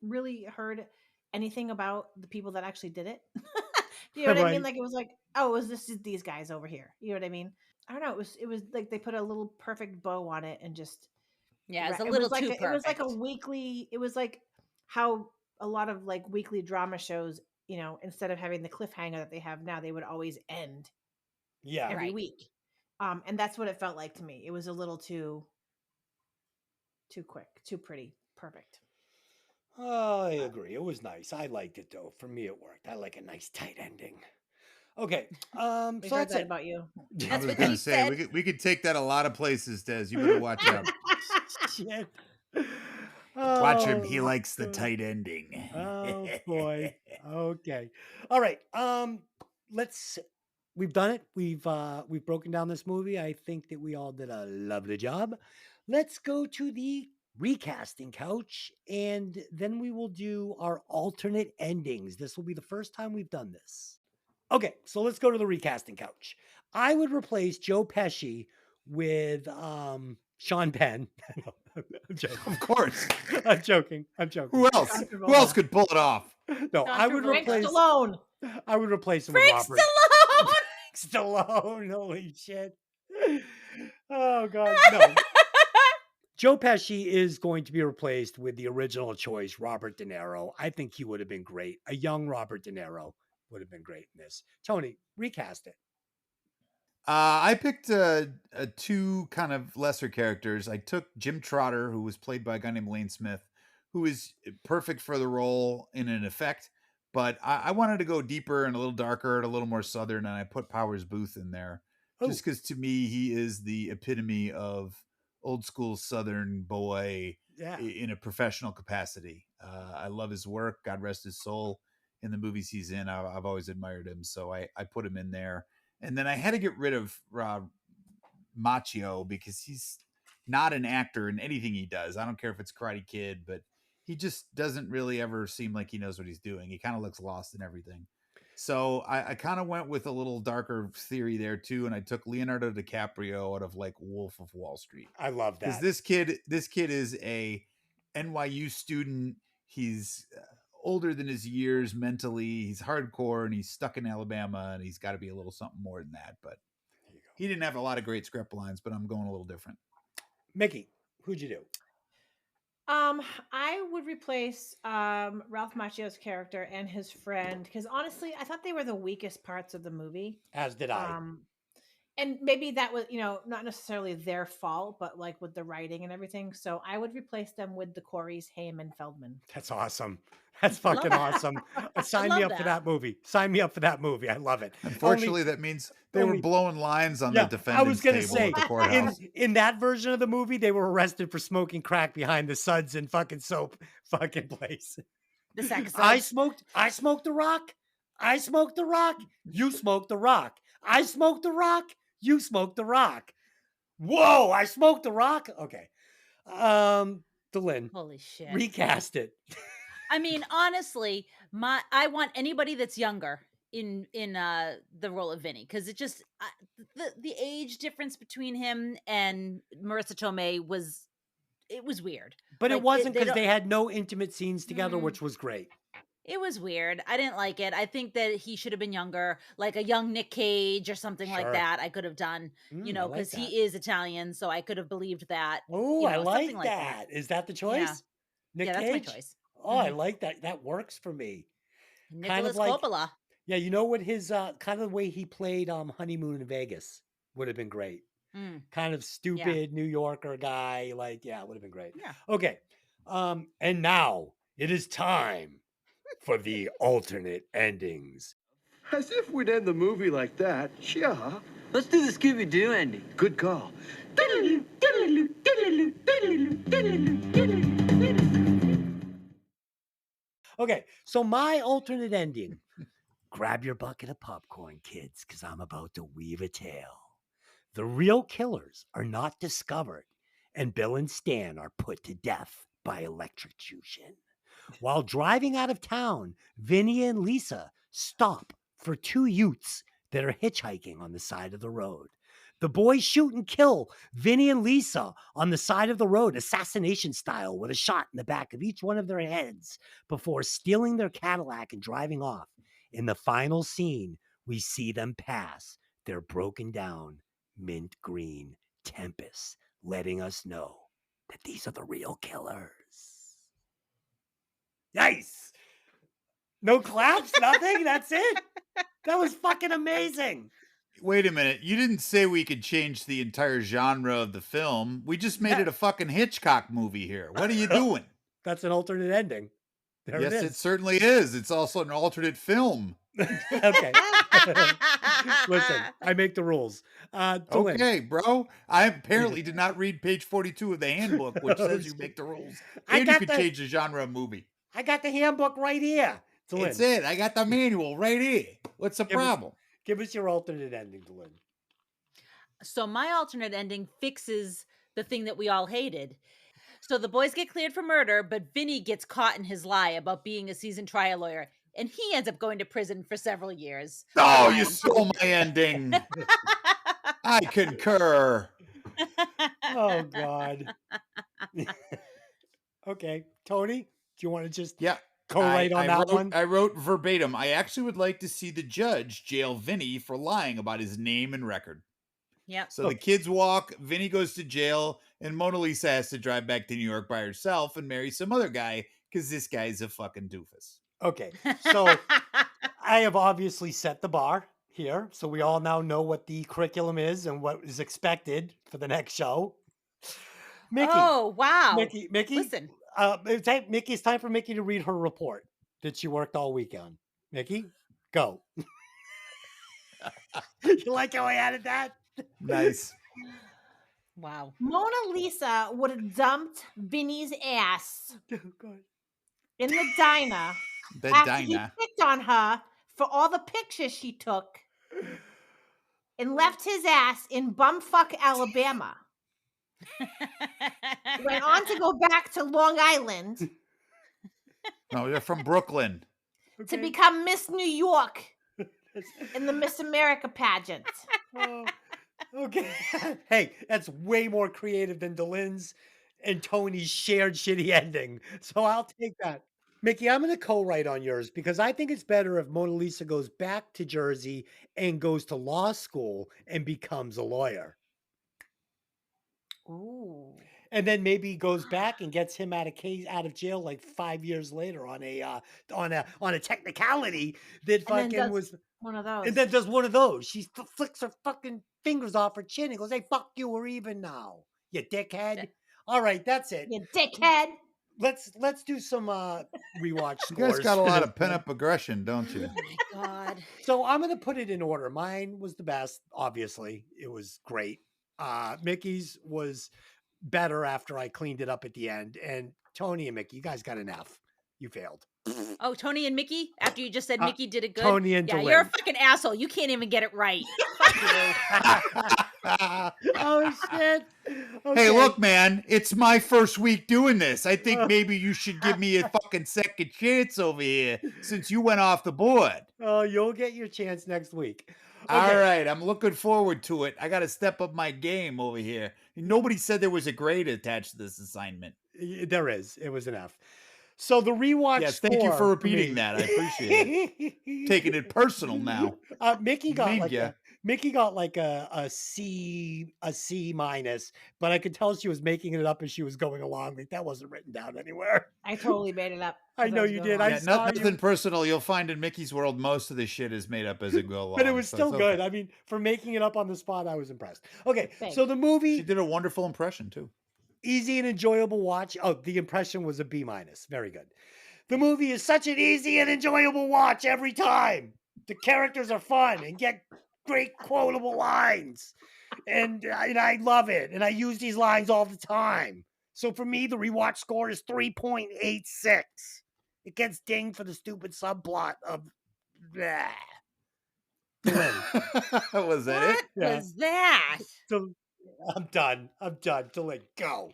really heard anything about the people that actually did it. Do you know what I mean? Right. Like it was like, oh, it was this is these guys over here. You know what I mean? I don't know. It was like they put a little perfect bow on it and just Yeah, it's a it little was like too it was like a perfect. weekly. It was like how a lot of like weekly drama shows, instead of having the cliffhanger that they have now, they would always end Yeah. every Right. week. And that's what it felt like to me. It was a little too quick, too pretty, perfect. I agree. It was nice. I liked it though. For me, it worked. I like a nice tight ending. Okay. We So heard that's that it. about you. I That's was what going he to say said. we could take that a lot of places, Des. You better watch out. Shit. Watch him. He Oh, likes the God. tight ending. Oh boy. Okay. All right. We've done it. We've broken down this movie. I think that we all did a lovely job. Let's go to the recasting couch and then we will do our alternate endings. This will be the first time we've done this. Okay, so let's go to the recasting couch. I would replace Joe Pesci with Sean Penn. No, I'm joking. Of course. I'm joking. Who else? John Who else Travolta. could pull it off? No, John I would Travolta. Frank replace. Stallone. I would replace him with Frank Robert Stallone. Stallone. Holy shit! Oh god, no. Joe Pesci is going to be replaced with the original choice, Robert De Niro. I think he would have been great. A young Robert De Niro would have been great in this. Tony, recast it. I picked two kind of lesser characters. I took Jim Trotter, who was played by a guy named Lane Smith, who is perfect for the role in an effect. But I wanted to go deeper and a little darker and a little more southern, and I put Powers Booth in there just because to me he is the epitome of old school Southern boy Yeah. in a professional capacity. I love his work. God rest his soul. In the movies he's in, I've always admired him, so I put him in there. And then I had to get rid of Macchio because he's not an actor in anything he does. I don't care if it's Karate Kid, but he just doesn't really ever seem like he knows what he's doing. He kind of looks lost in everything. So I kind of went with a little darker theory there too, and I took Leonardo DiCaprio out of like Wolf of Wall Street. I love Because that. this kid is a NYU student. He's older than his years mentally. He's hardcore and he's stuck in Alabama and he's got to be a little something more than that. But There you go. he didn't have a lot of great script lines, but I'm going a little different. Mickey, who'd you do? I would replace Ralph Macchio's character and his friend because honestly, I thought they were the weakest parts of the movie. As did I. And maybe that was, not necessarily their fault, but like with the writing and everything. So I would replace them with the Coreys, Heyman, Feldman. That's awesome. That's fucking that. awesome. Sign love me up for that. that movie. Sign me up for that movie. I love it. Unfortunately, that means they were only- blowing lines on Yeah, the I was defendant's gonna table say, at the courthouse. in that version of the movie, they were arrested for smoking crack behind the suds and fucking soap fucking place. The sack of I suds. smoked the rock. I smoked the rock. You smoked the rock. I smoked the rock. You smoked the rock. Whoa, I smoked the rock. Okay. Delin, Holy shit. recast it. I mean, honestly, I want anybody that's younger in the role of Vinny because it just the age difference between him and Marissa Tomei was weird. But Like, it wasn't they because don't- they had no intimate scenes together, Mm. which was great. It was weird. I didn't like it. I think that he should have been younger, like a young Nick Cage or something Sure. like that. I could have done, I like because that. he is Italian, so I could have believed that. Oh, I like something like that. Is that the choice? Nick Yeah, that's Cage? my choice. Oh, I Mhm. like that. That works for me. Nicholas like- Coppola. Yeah, you know what his kind of the way he played Honeymoon in Vegas would have been great. Mm, Kind of stupid New Yorker guy, like it would have been great. yeah. Okay. And now it is time for the alternate endings. As if we'd end the movie like that. Yeah. Let's do the Scooby-Doo ending. Good call. Okay, so my alternate ending. Grab your bucket of popcorn, kids, because I'm about to weave a tale. The real killers are not discovered, and Bill and Stan are put to death by electrocution. While driving out of town, Vinny and Lisa stop for two Utes that are hitchhiking on the side of the road. The boys shoot and kill Vinny and Lisa on the side of the road, assassination style, with a shot in the back of each one of their heads before stealing their Cadillac and driving off. In the final scene, we see them pass their broken down mint green Tempest, letting us know that these are the real killers. Nice. No claps, nothing. That's it. That was fucking amazing. Wait a minute. You didn't say we could change the entire genre of the film. We just made it a fucking Hitchcock movie here. What are you doing? That's an alternate ending. There Yes, it it is. certainly is. It's also an alternate film. Okay. Listen, I make the rules. Dylan. Okay, bro. I apparently did not read page 42 of the handbook, which Oh, says you shit. make the rules. I And you got could the- change the genre of movie. I got the handbook right here. Dylan, It's it. I got the manual right here. What's the Give us- problem? give us your alternate ending, Dylan. So my alternate ending fixes the thing that we all hated. So the boys get cleared for murder, but Vinny gets caught in his lie about being a seasoned trial lawyer, and he ends up going to prison for several years. Oh, Lying. you stole my ending. I concur. Oh, God. Okay. Tony, do you want to just Yeah. co-write on that wrote, one? I wrote verbatim. I actually would like to see the judge jail Vinny for lying about his name and record. Yep. So the kids walk, Vinny goes to jail, and Mona Lisa has to drive back to New York by herself and marry some other guy because this guy's a fucking doofus. Okay. So I have obviously set the bar here. So we all now know what the curriculum is and what is expected for the next show. Mickey. Oh, wow. Mickey. Listen. Mickey, it's time for Mickey to read her report that she worked all weekend. Mickey, go. You like how I added that? Nice. Wow. Mona Lisa would have dumped Vinny's ass Oh, God. in the diner The after he Dinah. picked on her for all the pictures she took and left his ass in bumfuck Alabama. Went on to go back to Long Island No, they're from Brooklyn. to Okay. become Miss New York in the Miss America pageant. Oh, okay. Hey, that's way more creative than Dylan's and Tony's shared shitty ending. So I'll take that. Mickey, I'm going to co-write on yours because I think it's better if Mona Lisa goes back to Jersey and goes to law school and becomes a lawyer. Ooh. And then maybe goes back and gets him out of jail like 5 years later on a technicality that And then fucking does was, one of those. and then does one of those. She flicks her fucking fingers off her chin and goes, "Hey, fuck you, we're even now, you dickhead." All right, that's it. You dickhead. Let's do some rewatch You scores. guys got a for lot this of pent one. up aggression, don't you? Oh my God. So I'm gonna put it in order. Mine was the best, obviously. It was great. Mickey's was better after I cleaned it up at the end. And Tony and Mickey, you guys got an F. You failed. Oh, Tony and Mickey? After you just said Mickey did it good? Tony and yeah, Dylan. you're a fucking asshole. You can't even get it right. Fuck you. Oh shit. Hey, Okay. look, man, it's my first week doing this. I think maybe you should give me a fucking second chance over here since you went off the board. Oh, you'll get your chance next week. All Okay. right, I'm looking forward to it. I got to step up my game over here. Nobody said there was a grade attached to this assignment. There is. It was an F. So the rewatch. Yes, thank you score for me- repeating that. I appreciate it. Taking it personal now. Mickey got Mean like ya. Mickey got like a C minus, but I could tell she was making it up as she was going along. Like that wasn't written down anywhere. I totally made it up. I 'cause know was you going did. I Yeah, along. saw nothing you, personal. You'll find in Mickey's world, most of the shit is made up as it go along. but it was so still it's good. okay. I mean, for making it up on the spot, I was impressed. Okay, Thanks. so the She movie, did a wonderful impression too. easy and enjoyable watch. Oh, the impression was a B minus. Very good. The movie is such an easy and enjoyable watch every time. The characters are fun and get great quotable lines. And I love it. And I use these lines all the time. So for me, the rewatch score is 3.86. It gets dinged for the stupid subplot of blah. Was that it? What Yeah. was that? So I'm done. To let go.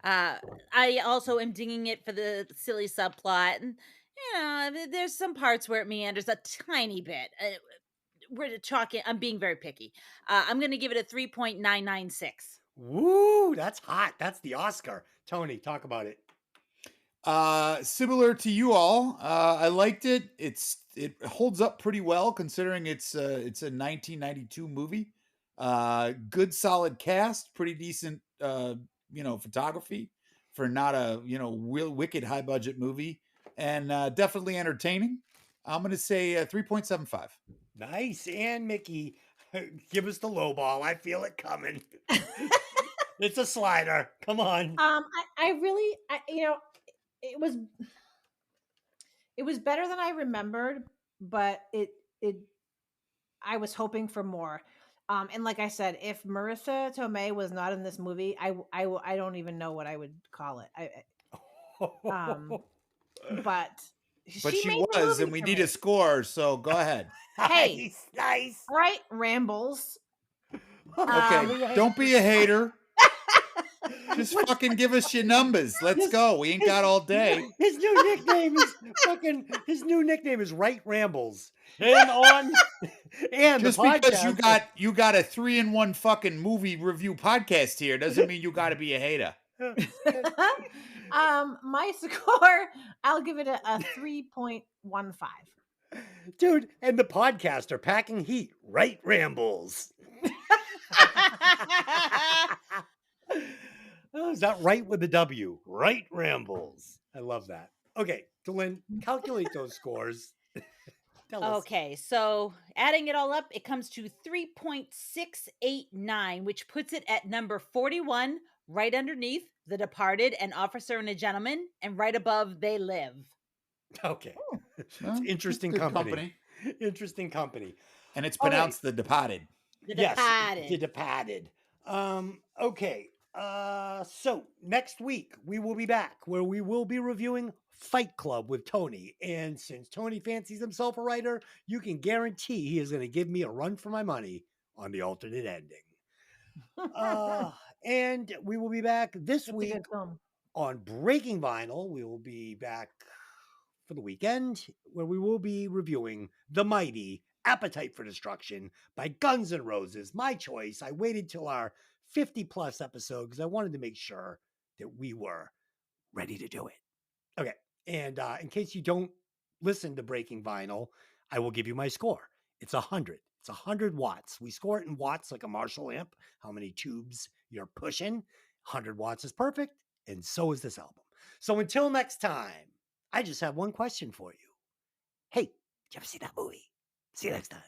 I also am dinging it for the silly subplot, and there's some parts where it meanders a tiny bit. We're talking. I'm being very picky. I'm going to give it a 3.996. Woo, that's hot. That's the Oscar. Tony, talk about it. Similar to you all, I liked it. It holds up pretty well considering it's a 1992 movie. Good solid cast, pretty decent photography for not a real wicked high budget movie, and definitely entertaining. I'm gonna say 3.75. Nice. And Mickey, give us the low ball. I feel it coming. It's a slider. Come on. I really, it was better than I remembered, but I was hoping for more. And like I said, if Marissa Tomei was not in this movie, I don't even know what I would call it. But But she made the was, movie and we for need me. a score. So go ahead. Hey. Nice. All right, rambles. Okay, don't be a hater. Just fucking give us your numbers. Let's go. We ain't got all day. His new nickname is Right Rambles. And just the podcast, because you got a 3-in-1 fucking movie review podcast here doesn't mean you got to be a hater. My score, I'll give it a 3.15. Dude, and the podcast are packing heat. Right Rambles. Oh, is that right with a W? Right Rambles. I love that. Okay, Dylan, calculate those scores. Tell us. Okay, so adding it all up, it comes to 3.689, which puts it at number 41, right underneath The Departed and Officer and a Gentleman, and right above They Live. Okay. Well, It's interesting good company. Interesting company. And it's pronounced The Departed. The Yes, Departed. The Departed. Okay. So next week we will be back where we will be reviewing Fight Club with Tony. And since Tony fancies himself a writer, you can guarantee he is going to give me a run for my money on the alternate ending. And we will be back this That's week a good film. on Breaking Vinyl. We will be back for the weekend where we will be reviewing The Mighty Appetite for Destruction by Guns N' Roses. My choice. I waited till our 50 plus episode because I wanted to make sure that we were ready to do it. Okay. And in case you don't listen to Breaking Vinyl, I will give you my score. It's 100. It's 100 watts. We score it in watts like a Marshall amp, how many tubes you're pushing. 100 watts is perfect. And so is this album. So until next time, I just have one question for you. Hey, did you ever see that movie? See you next time.